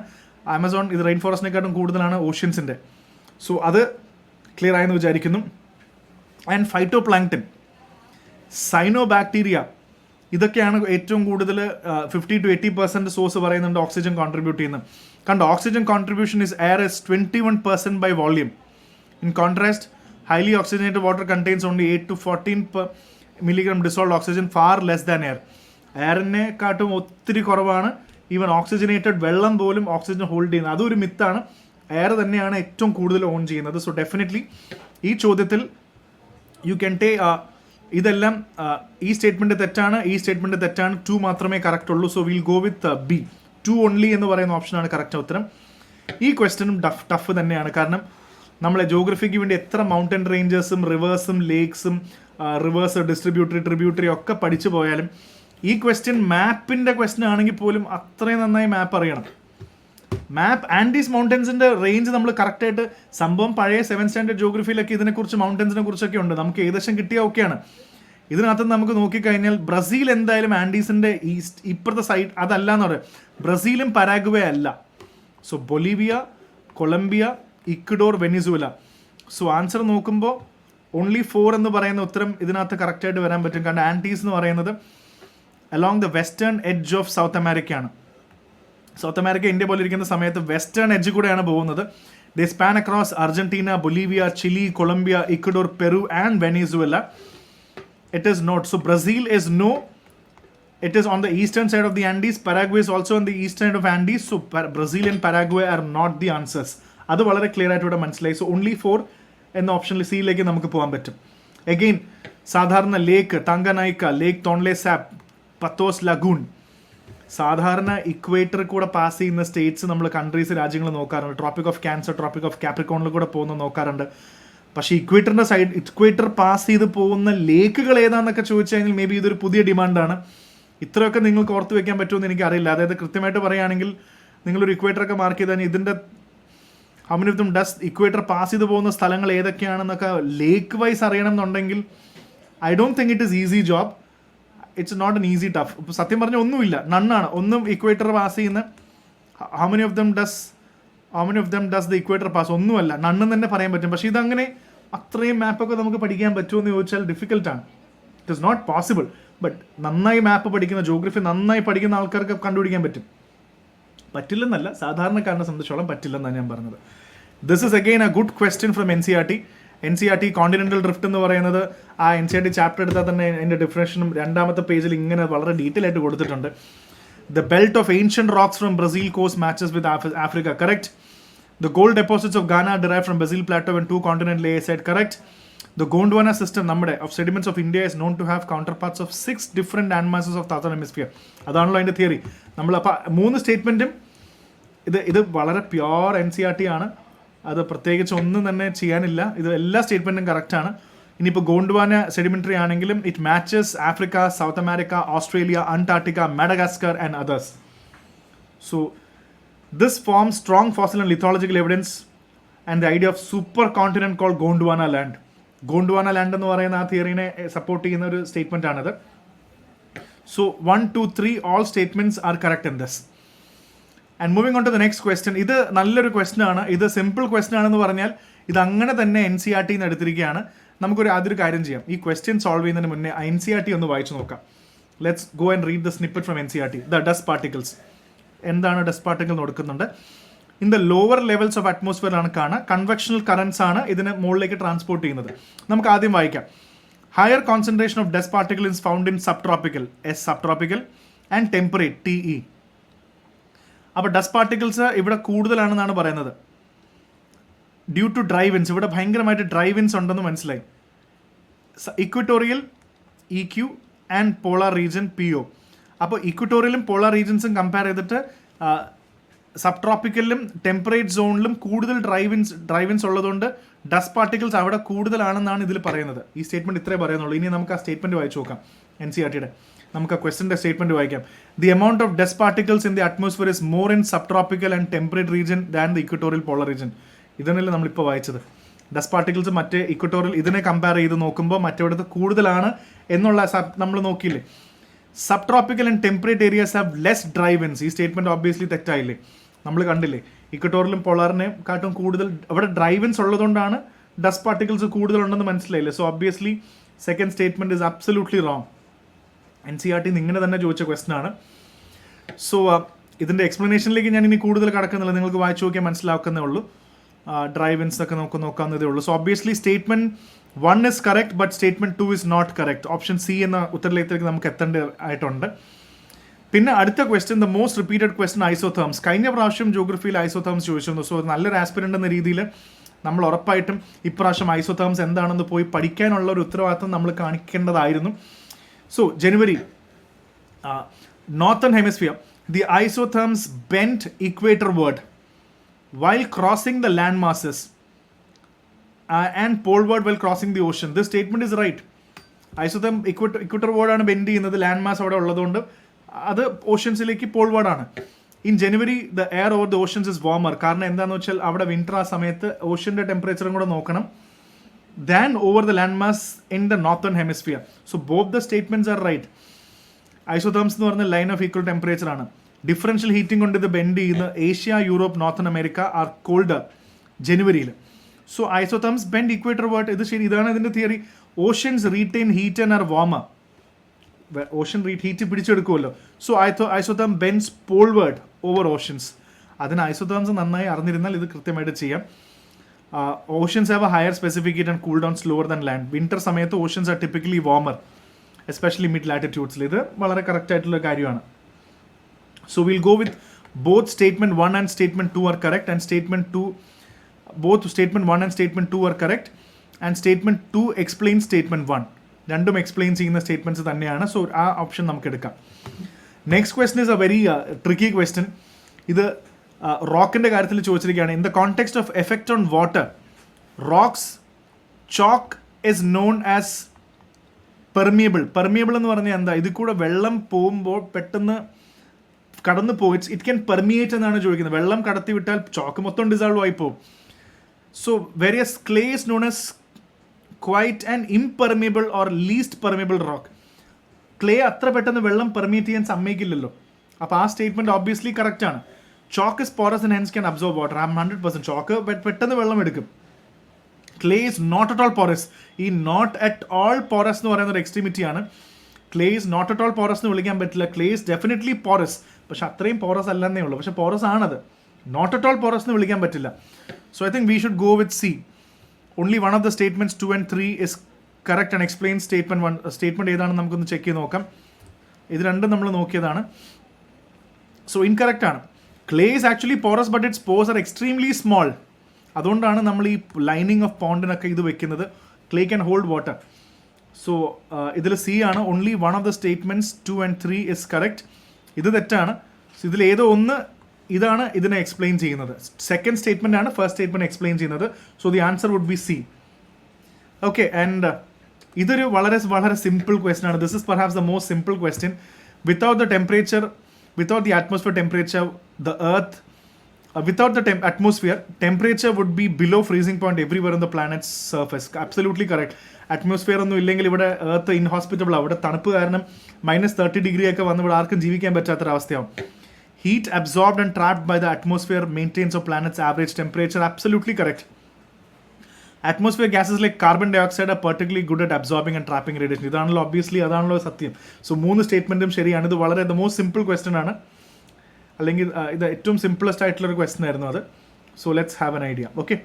ആമസോൺ, ഇത് റെയിൻ ഫോറസ്റ്റിനെക്കാട്ടും കൂടുതലാണ് ഓഷ്യൻസിൻ്റെ. സോ അത് ക്ലിയർ ആയെന്ന് വിചാരിക്കുന്നു. And phytoplankton, cyanobacteria, ഇതൊക്കെയാണ് ഏറ്റവും കൂടുതൽ 50 to 80% സോഴ്സ് പറയുന്നുണ്ട് ഓക്സിജൻ കോൺട്രിബ്യൂട്ട് ചെയ്യുന്നത്. കണ്ടോ, oxygen contribution is air is 21% by volume. In contrast, highly oxygenated water contains only 8 to 14 milligram dissolved oxygen, far less than air. എയറിനെക്കാട്ടും ഒത്തിരി കുറവാണ്. Even oxygenated വെള്ളം പോലും ഓക്സിജൻ ഹോൾഡ് ചെയ്യുന്നത്. അതൊരു മിത്താണ്. എയർ തന്നെയാണ് ഏറ്റവും കൂടുതൽ ഓൺ ചെയ്യുന്നത്. സോ ഡെഫിനറ്റ്ലി ഈ ചോദ്യത്തിൽ യു ക്യാൻ ഇതെല്ലാം ഈ സ്റ്റേറ്റ്മെൻറ്റ് തെറ്റാണ്, ഈ സ്റ്റേറ്റ്മെൻറ്റ് തെറ്റാണ്. 2 മാത്രമേ കറക്റ്റ് ഉള്ളൂ. So will go with B, 2 only എന്ന് പറയുന്ന ഓപ്ഷനാണ് കറക്റ്റ് ഉത്തരം. ഈ ക്വസ്റ്റ്യനും ടഫ് തന്നെയാണ്. കാരണം നമ്മളെ ജോഗ്രഫിക്ക് വേണ്ടി എത്ര മൗണ്ടൻ റേഞ്ചസും റിവേഴ്സും ലേക്സും റിവേഴ്സ് ട്രിബ്യൂട്ടറി ഒക്കെ പഠിച്ചു പോയാലും ഈ ക്വസ്റ്റ്യൻ മാപ്പിൻ്റെ ക്വസ്റ്റ്യൻ ആണെങ്കിൽ പോലും അത്രയും നന്നായി മാപ്പ് അറിയണം. മാപ്പ് ആൻഡീസ് മൗണ്ടൻസിൻ്റെ റേഞ്ച് നമ്മൾ കറക്റ്റായിട്ട്, സംഭവം പഴയ 7th സ്റ്റാൻഡേർഡ് ജോഗ്രഫിയിലൊക്കെ ഇതിനെക്കുറിച്ച് മൗണ്ടൻസിനെ കുറിച്ചൊക്കെ ഉണ്ട്, നമുക്ക് ഏകദേശം കിട്ടിയ ഓക്കെയാണ്. ഇതിനകത്ത് നമുക്ക് നോക്കിക്കഴിഞ്ഞാൽ ബ്രസീൽ എന്തായാലും ആൻഡീസിൻ്റെ ഇപ്പുറത്തെ സൈഡ് അതല്ല എന്ന് പറയാം. ബ്രസീലും പരാഗ്വേ അല്ല. So Bolivia, Colombia, Ecuador, Venezuela. So answer നോക്കുമ്പോൾ ഓൺലി 4 എന്ന് പറയുന്ന ഉത്തരം ഇതിനകത്ത് കറക്റ്റായിട്ട് വരാൻ പറ്റും. കാരണം ആൻറ്റീസ് എന്ന് പറയുന്നത് along the western edge of South അമേരിക്കയാണ്. സൗത്ത് അമേരിക്ക ഇന്ത്യ പോലെ ഇരിക്കുന്ന സമയത്ത് വെസ്റ്റേൺ എഡ്ജ് കൂടെയാണ് പോകുന്നത്. They span across Argentina, Bolivia, Chile, Colombia, Ecuador, Peru and Venezuela. It is not. So Brazil is no. It is on the eastern side of the Andes. Paraguay is also on the east side of Andes. So Brazil and Paraguay are not the answers. അത് വളരെ clear ആയിട്ട് ഇവിടെ മനസ്സിലായി. So only 4 എന്ന ഓപ്ഷനിൽ സിയിലേക്ക് നമുക്ക് പോകാൻ പറ്റും. എഗെയിൻ സാധാരണ Lake Tanganyika, Lake Tonle Sap, Patos Lagoon, സാധാരണ ഇക്വേറ്റർ കൂടെ പാസ് ചെയ്യുന്ന സ്റ്റേറ്റ്സ് നമ്മൾ കൺട്രീസ് രാജ്യങ്ങൾ നോക്കാറുണ്ട്. Tropic of Cancer, Tropic of കാപ്രിക്കോണിൽ കൂടെ പോകുന്ന നോക്കാറുണ്ട്. പക്ഷേ ഇക്വേറ്റർ പാസ് ചെയ്ത് പോകുന്ന ലേക്കുകൾ ഏതാണെന്നൊക്കെ ചോദിച്ചു കഴിഞ്ഞാൽ മേ ബി ഇതൊരു പുതിയ ഡിമാൻഡാണ്. ഇത്രയൊക്കെ നിങ്ങൾക്ക് ഓർത്ത് വെക്കാൻ പറ്റുമെന്ന് എനിക്കറിയില്ല. അതായത് കൃത്യമായിട്ട് പറയുകയാണെങ്കിൽ നിങ്ങളൊരു ഇക്വേറ്ററൊക്കെ മാർക്ക് ചെയ്താൽ ഇതിൻ്റെ how many of them does equator pass ചെയ്ത് പോകുന്ന സ്ഥലങ്ങൾ ഏതൊക്കെയാണെന്നൊക്കെ ലേക്ക് വൈസ് അറിയണം എന്നുണ്ടെങ്കിൽ I don't think it is easy job. It's not an easy tough. ഇപ്പോൾ സത്യം പറഞ്ഞാൽ ഒന്നുമില്ല, നണ്ണാണ്. ഒന്നും ഇക്വേറ്റർ പാസ് ചെയ്യുന്ന how many of them does the equator pass ഒന്നുമല്ല, നണ്ണെന്ന് തന്നെ പറയാൻ പറ്റും. പക്ഷേ ഇതങ്ങനെ അത്രയും മാപ്പൊക്കെ നമുക്ക് പഠിക്കാൻ പറ്റുമോ എന്ന് ചോദിച്ചാൽ ഡിഫിക്കൽട്ടാണ്. It is not possible. But നന്നായി മാപ്പ് പഠിക്കുന്ന, ജോഗ്രഫി നന്നായി പഠിക്കുന്ന ആൾക്കാർക്ക് കണ്ടുപിടിക്കാൻ പറ്റും. പറ്റില്ലെന്നല്ല, സാധാരണക്കാരനെ സംബന്ധിച്ചോളം പറ്റില്ലെന്നാണ് ഞാൻ പറഞ്ഞത്. This is again A good question from NCERT. NCERT continental drift എന്ന് പറയുന്നത് ആ NCERT ചാപ്റ്റർ എടുത്താൽ തന്നെ അതിൻ്റെ ഡെഫിനേഷനും രണ്ടാമത്തെ പേജിൽ ഇങ്ങനെ വളരെ ഡീറ്റെയിൽ ആയിട്ട് കൊടുത്തിട്ടുണ്ട്. The belt of ancient rocks from Brazil cost matches with Africa. Correct. The gold deposits of Ghana derive from Brazil Plateau and 2 continent lay aside. Correct. The Gondwana system നമ്മുടെ of sediments of India is known to have counterparts of 6 different landmasses of southern hemisphere. അതാണല്ലോ അതിൻ്റെ theory. നമ്മളപ്പോൾ 3 സ്റ്റേറ്റ്മെൻറ്റും ഇത് വളരെ pure NCERT ആണ്. അത് പ്രത്യേകിച്ച് ഒന്നും തന്നെ ചെയ്യാനില്ല. ഇത് എല്ലാ സ്റ്റേറ്റ്മെൻറ്റും കറക്റ്റാണ്. ഇനിയിപ്പോൾ ഗോണ്ട്വാന സെഡിമെൻ്ററി ആണെങ്കിലും it matches Africa, south America, Australia, Antarctica, Madagascar and others. So this forms strong fossil and lithological evidence and the idea of supercontinent called Gondwana land. Gondwana land എന്ന് പറയുന്ന ആ തിയറിനെ സപ്പോർട്ട് ചെയ്യുന്ന ഒരു സ്റ്റേറ്റ്മെന്റ് ആണിത്. So 1, 2, 3 all statements are correct in this. And moving on to the next question. ഇത് നല്ലൊരു question ആണ്. ഇത് സിമ്പിൾ ക്വസ്റ്റൻ ആണെന്ന് പറഞ്ഞാൽ ഇത് അങ്ങനെ തന്നെ NCERT നിന്ന് എടുത്തിരിക്കുകയാണ്. നമുക്കൊരു ആദ്യൊരു കാര്യം ചെയ്യാം. ഈ ക്വസ്റ്റ്യൻ സോൾവ് ചെയ്യുന്നതിന് മുന്നേ NCERT ഒന്ന് വായിച്ചു നോക്കാം. Let's go and read the snippet from NCERT. The dust particles. എന്താണ് ഡസ്റ്റ് പാർട്ടിക്കിൾ കൊടുക്കുന്നുണ്ട്? In the lower levels of atmosphere ആണ് കാണുക. കൺവെക്ഷണൽ കറൻസ് ആണ് ഇതിന് മുകളിലേക്ക് ട്രാൻസ്പോർട്ട് ചെയ്യുന്നത്. നമുക്ക് ആദ്യം വായിക്കാം. Higher concentration of dust particle is found in sub tropical, sub tropical and temperate, TE. അപ്പോൾ ഡസ്റ്റ് പാർട്ടിക്കിൾസ് ഇവിടെ കൂടുതലാണെന്നാണ് പറയുന്നത്. ഡ്യൂ ടു ഡ്രൈവിൻസ്, ഇവിടെ ഭയങ്കരമായിട്ട് ഡ്രൈവിൻസ് ഉണ്ടെന്ന് മനസ്സിലായി. Equatorial EQ and polar region PO. അപ്പോൾ ഇക്വറ്റോറിയലും പോളാർ റീജിയൻസും കമ്പയർ ചെയ്തിട്ട് സബ് ട്രോപ്പിക്കലിലും ടെമ്പറേറ്റ് സോണിലും കൂടുതൽ ഡ്രൈവിൻസ് ഉള്ളതുകൊണ്ട് ഡസ്റ്റ് പാർട്ടിക്കിൾസ് അവിടെ കൂടുതലാണെന്നാണ് ഇതിൽ പറയുന്നത്. ഈ സ്റ്റേറ്റ്മെന്റ് ഇത്രേ പറയുന്നുള്ളൂ. ഇനി നമുക്ക് ആ സ്റ്റേറ്റ്മെന്റ് വായിച്ചു നോക്കാം. NCERTയുടെ നമുക്ക് ആ ക്വസ്റ്റിൻ്റെ സ്റ്റേറ്റ്മെന്റ് വായിക്കാം. The amount of dust particles in the atmosphere is more in subtropical and temperate region than the equatorial polar region. ഇതന്നെയല്ലേ നമ്മളിപ്പോൾ വായിച്ചത്. ഡസ്റ്റ് പാർട്ടിക്കിൾസ് മറ്റേ ഇക്വറ്റോറിയൽ ഇതിനെ കമ്പയർ ചെയ്ത് നോക്കുമ്പോൾ മറ്റേവിടത്ത് കൂടുതലാണ് എന്നുള്ള നമ്മൾ നോക്കിയില്ലേ. Subtropical and temperate areas have less dry winds. ഈ സ്റ്റേറ്റ്മെന്റ് ഓബ്വിയസ്ലി തെറ്റായില്ലേ? നമ്മൾ കണ്ടില്ലേ ഇക്വറ്റോറിയലും പോളാറിനെയും കാട്ടും കൂടുതൽ അവിടെ ഡ്രൈവിൻസ് ഉള്ളതുകൊണ്ടാണ് ഡസ്റ്റ് പാർട്ടിക്കിൾസ് കൂടുതലുണ്ടെന്ന് മനസ്സിലായില്ലേ. So obviously second statement is absolutely wrong. NCERT ഇങ്ങനെ തന്നെ ചോദിച്ച ക്വസ്റ്റൻ ആണ്. സോ ഇതിൻ്റെ എക്സ്പ്ലനേഷനിലേക്ക് ഞാൻ ഇനി കൂടുതൽ കടക്കുന്നില്ല. നിങ്ങൾക്ക് വായിച്ചു നോക്കിയാൽ മനസ്സിലാക്കുന്നേ ഉള്ളൂ. ഡ്രൈവിൻസ് ഒക്കെ നമുക്ക് നോക്കാവുന്നതേ ഉള്ളൂ. So obviously statement 1 is correct, but statement 2 is not correct. Option C എന്ന ഉത്തരത്തിലേക്ക് നമുക്ക് എത്തേണ്ടതായിട്ടുണ്ട്. പിന്നെ അടുത്ത question, the most repeated question isotherms. കഴിഞ്ഞ പ്രാവശ്യം ജോഗ്രഫിയിൽ ഐസോതേംസ് ചോദിച്ചിരുന്നു. സോ നല്ലൊരു ആസ്പിരൻ്റ് എന്ന രീതിയിൽ നമ്മൾ ഉറപ്പായിട്ടും ഇപ്രാവശ്യം ഐസോതേംസ് എന്താണെന്ന് പോയി പഠിക്കാനുള്ള ഒരു ഉത്തരവാദിത്വം നമ്മൾ കാണിക്കേണ്ടതായിരുന്നു. So January, northern hemisphere, the isotherms bent equatorward while crossing the land masses and poleward while crossing the ocean. This statement is right. Isotherm equatorward ആണ് ബെൻഡ് ചെയ്യുന്നത്. ലാൻഡ് മാസ് അവിടെ ഉള്ളതുകൊണ്ട് അത് ഓഷ്യൻസിലേക്ക് പോൾവേർഡ് ആണ്. In January the air over the oceans is warmer. കാരണം എന്താണെന്ന് വെച്ചാൽ അവിടെ വിന്റർ ആ സമയത്ത് ഓഷ്യൻ്റെ ടെമ്പറേച്ചറും കൂടെ നോക്കണം. Than over the land mass in the northern hemisphere. So both the statements are right. Isotherms എന്ന് പറഞ്ഞ ലൈൻ ഓഫ് ഈക്വൽ ടെമ്പറേച്ചർ ആണ്. ഡിഫറൻഷ്യൽ ഹീറ്റിംഗ് കൊണ്ട് ഇത് ബെൻഡ് ചെയ്യുന്ന Asia, Europe, North America are colder ജനുവരിയിൽ. So isotherms bend equatorward, ഇത് ശരി, ഇതാണ് ഇതിൻ്റെ theory. Oceans retain heat and are warmer, ocean heat പിടിച്ചെടുക്കുമല്ലോ. So isotherm bends poleward over oceans. അതിന് ഐസോതേംസ് നന്നായി അറിഞ്ഞിരുന്നാൽ ഇത് കൃത്യമായിട്ട് ചെയ്യാം. Oceans have a higher specific heat and cool down slower than land. Winter സമയത്ത് oceans are typically warmer, especially mid ലാറ്റിറ്റ്യൂഡ്സിൽ. ഇത് വളരെ കറക്റ്റ് ആയിട്ടുള്ള കാര്യമാണ്. So will go with both statement 1 and statement 2 are correct, and statement 2 both statement 1 and statement 2 are correct, and statement 2 explain statement 1. രണ്ടും explain ചെയ്യുന്ന statements തന്നെയാണ്. So ആ option നമുക്ക് എടുക്കാം. Next question is a very tricky question. ഇത് റോക്കിൻ്റെ കാര്യത്തിൽ ചോദിച്ചിരിക്കുകയാണ്. In the context of effect on water, rocks chalk is known as permeable. Permeable എന്ന് പറഞ്ഞാൽ എന്താ? ഇതിൽ കൂടെ വെള്ളം പോകുമ്പോൾ പെട്ടെന്ന് കടന്നു പോകും. ഇറ്റ് ക്യാൻ പെർമിയേറ്റ് എന്നാണ് ചോദിക്കുന്നത്. വെള്ളം കടത്തി വിട്ടാൽ ചോക്ക് മൊത്തം ഡിസോൾവ് ആയി പോകും. So various clay is known as quite and impermeable or least permeable rock. Clay അത്ര പെട്ടെന്ന് വെള്ളം പെർമിയേറ്റ് ചെയ്യാൻ സമ്മതിക്കില്ലല്ലോ. അപ്പോൾ ആ സ്റ്റേറ്റ്മെന്റ് ഓബ്വിയസ്ലി കറക്റ്റ് ആണ്. Chalk is porous and hence can absorb water. 100%. Chalk പെട്ടെന്ന് വെള്ളം എടുക്കും. Clay is not at all porous. ഈ നോട്ട് അറ്റ് ഓൾ പോറസ് എന്ന് പറയുന്ന ഒരു എക്സ്ട്രീമിറ്റി ആണ്. Clay is not at all porous എന്ന് വിളിക്കാൻ പറ്റില്ല. ക്ലേ ഇസ് ഡെഫിനറ്റ്ലി പോറസ്, പക്ഷെ അത്രയും പോറസ് അല്ലെന്നേ ഉള്ളൂ. പക്ഷെ പോറസ് ആണത്. നോട്ട് അറ്റ് ഓൾ പോറസ് എന്ന് വിളിക്കാൻ പറ്റില്ല. So I think we should go with C. Only one of the statements 2 and 3 is correct and explain statement 1. Statement ഏതാണെന്ന് നമുക്കൊന്ന് ചെക്ക് ചെയ്ത് നോക്കാം. ഇത് രണ്ടും നമ്മൾ നോക്കിയതാണ്. സോ ഇൻകറക്റ്റ് ആണ്. Clay is actually porous but its pores are extremely small. അതുകൊണ്ടാണ് നമ്മൾ ഈ ലൈനിങ് ഓഫ് പോണ്ടിനൊക്കെ ഇത് വെക്കുന്നത്. Clay can hold water. So ഇതിൽ സി ആണ്. Only one of the statements 2 and 3 is correct. ഇത് തെറ്റാണ്. ഇതിൽ ഏതോ ഒന്ന് ഇതാണ് ഇതിനെ എക്സ്പ്ലെയിൻ ചെയ്യുന്നത്. സെക്കൻഡ് സ്റ്റേറ്റ്മെന്റ് ആണ് ഫസ്റ്റ് സ്റ്റേറ്റ്മെന്റ് എക്സ്പ്ലെയിൻ ചെയ്യുന്നത്. So the answer would be C. Okay, and ഇതൊരു വളരെ വളരെ സിമ്പിൾ ക്വസ്റ്റൻ ആണ്. This is perhaps the most simple question. Without the temperature, without the atmosphere temperature, the earth without the atmosphere, temperature would be below freezing point everywhere on the planet's surface. Absolutely correct. Atmosphere ഒന്നും ഇല്ലെങ്കിൽ ഇവിടെ earth ഇൻഹോസ്പിറ്റബിൾ ആവും. ഇവിടെ തണുപ്പ് കാരണം -30 ഒക്കെ വന്ന് ഇവിടെ ആർക്കും ജീവിക്കാൻ പറ്റാത്തൊരവസ്ഥയാവും. Heat absorbed and trapped by the atmosphere maintains of planet's average temperature. absolutely correct. Atmosphere gases like carbon dioxide are particularly good at absorbing and trapping radiation. ഇതാണല്ലോ ഒബ്വിയസ്ലി, അതാണല്ലോ സത്യം. സോ 3 സ്റ്റേറ്റ്മെന്റും ശരിയാണ്. ഇത് വളരെ ദ മോസ്റ്റ് സിമ്പിൾ ക്വസ്റ്റൻ ആണ്. അല്ലെങ്കിൽ ഇത് ഏറ്റവും സിംപ്ലസ്റ്റ് ആയിട്ടുള്ളൊരു ക്വസ്റ്റൻ ആയിരുന്നു അത്. So let's have an idea. Okay,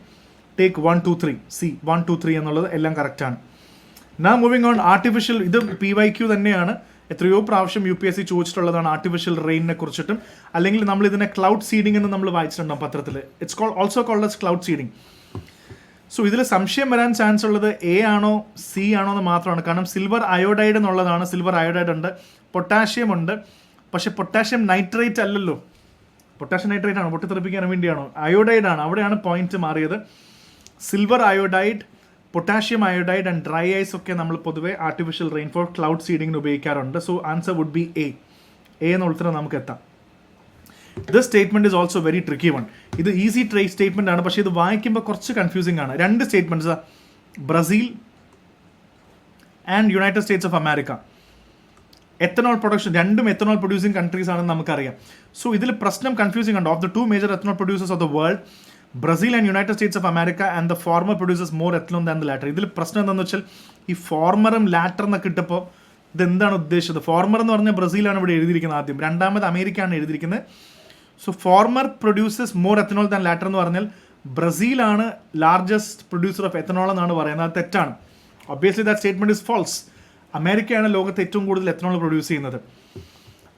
take 1, 2, 3. C 1, 2, 3 എന്നുള്ളത് എല്ലാം കറക്റ്റാണ്. നാ മൂവിങ് ഓൺ ആർട്ടിഫിഷ്യൽ. ഇത് PYQ തന്നെയാണ്. എത്രയോ പ്രാവശ്യം UPSC ചോദിച്ചിട്ടുള്ളതാണ് ആർട്ടിഫിഷ്യൽ റെയിനിനെ കുറിച്ചിട്ടും. അല്ലെങ്കിൽ നമ്മൾ ഇതിനെ ക്ലൗഡ് സീഡിംഗ് എന്ന് നമ്മൾ വായിച്ചിട്ടുണ്ടാവും പത്രത്തിൽ. It's also called as cloud seeding. So ഇതിൽ സംശയം വരാൻ ചാൻസ് ഉള്ളത് A ആണോ C ആണോ എന്ന് മാത്രമാണ്. കാരണം സിൽവർ അയോഡൈഡ് എന്നുള്ളതാണ്. സിൽവർ അയോഡൈഡ് ഉണ്ട്, പൊട്ടാഷ്യം ഉണ്ട്. പക്ഷെ പൊട്ടാഷ്യം നൈട്രേറ്റ് അല്ലല്ലോ. പൊട്ടാഷ്യം നൈട്രേറ്റ് ആണ്, പൊട്ടിത്തെറിപ്പിക്കാൻ വേണ്ടിയാണോ? അയോഡൈഡ് ആണ്. അവിടെയാണ് പോയിന്റ് മാറിയത്. Silver iodide, potassium iodide and dry ice ഒക്കെ നമ്മൾ പൊതുവെ ആർട്ടിഫിഷ്യൽ റെയിൻ ഫോർ ക്ലൗഡ് സീഡിങ്ങിന് ഉപയോഗിക്കാറുണ്ട്. So answer would be A എന്ന ഉത്തരം നമുക്ക് എത്താം. This statement is also very tricky one. ഇത് ഈസി സ്റ്റേറ്റ്മെന്റ് ആണ്, പക്ഷേ ഇത് വായിക്കുമ്പോൾ കുറച്ച് കൺഫ്യൂസിംഗ് ആണ്. 2 statements, Brazil and United States of America. Ethanol production, രണ്ടും എത്തനോൾ പ്രൊഡ്യൂസിങ് കൺട്രീസ് ആണെന്ന് നമുക്കറിയാം. സോ ഇതിൽ പ്രശ്നം കൺഫ്യൂസിംഗ് ഉണ്ട്. Of the 2 major ethanol producers of the world, Brazil and United States of America and the former producers more ethanol than the latter. ഇതിൽ പ്രശ്നം എന്താണെന്ന് വെച്ചാൽ ഈ ഫോർമറും ലാറ്റർ എന്നൊക്കെ ഇട്ടപ്പോൾ ഇതെന്താണ് ഉദ്ദേശിച്ചത്? ഫോർമർ എന്ന് പറഞ്ഞാൽ ബ്രസീലാണ് ഇവിടെ എഴുതിയിരിക്കുന്നത് ആദ്യം, രണ്ടാമത് അമേരിക്കയാണ് എഴുതിയിരിക്കുന്നത്. So former producers more ethanol than latter എന്ന് പറഞ്ഞാൽ ബ്രസീലാണ് ലാർജസ്റ്റ് പ്രൊഡ്യൂസർ ഓഫ് എത്തനോൾ എന്നാണ് പറയുന്നത്. അത് തെറ്റാണ്. Obviously that statement is false. അമേരിക്കയാണ് ലോകത്ത് ഏറ്റവും കൂടുതൽ എത്തനോൾ പ്രൊഡ്യൂസ് ചെയ്യുന്നത്.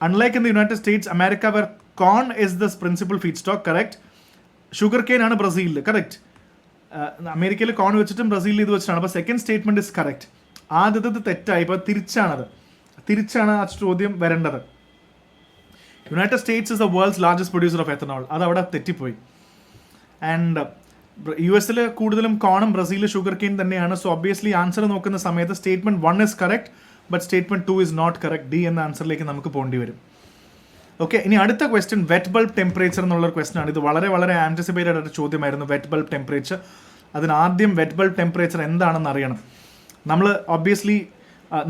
Unlike in the United States, America where corn is the principal feedstock. Correct. Sugarcane ആണ് ബ്രസീലിൽ. കറക്റ്റ്. അമേരിക്കയിൽ കോൺ വെച്ചിട്ടും ബ്രസീലിൽ ഇത് വെച്ചിട്ടാണ്. അപ്പോൾ സെക്കൻഡ് സ്റ്റേറ്റ്മെന്റ് ഇസ് കറക്റ്റ്. ആദ്യത്തെ തെറ്റായി. ഇപ്പോൾ തിരിച്ചാണ് ആ ചോദ്യം വരേണ്ടത്. United States is the world's largest producer of ethanol. അത് അവിടെ തെറ്റിപ്പോയി. ആൻഡ് US കൂടുതലും കോണും ബ്രസീൽ ഷുഗർ കെയിൻ തന്നെയാണ്. സോ ഒബ്വിയസ്ലി ആൻസർ നോക്കുന്ന സമയത്ത് statement 1 is correct, but statement 2 is not correct. D എന്ന ആൻസറിലേക്ക് നമുക്ക് പോകേണ്ടി വരും. ഓക്കെ, ഇനി അടുത്ത ക്വസ്റ്റ്യൻ വെറ്റ് ബൾബ് ടെമ്പറേച്ചർ എന്നുള്ള ക്വസ്റ്റൻ ആണ്. ഇത് വളരെ വളരെ ആൻറ്റിസിപ്പേറ്റഡ് ആയിട്ട് ചോദ്യമായിരുന്നു, വെറ്റ് ബൾബ് ടെമ്പറേച്ചർ. അതിനാദ്യം വെറ്റ് ബൾബ് ടെമ്പറേച്ചർ എന്താണെന്ന് അറിയണം. നമ്മൾ ഒബ്വിയസ്ലി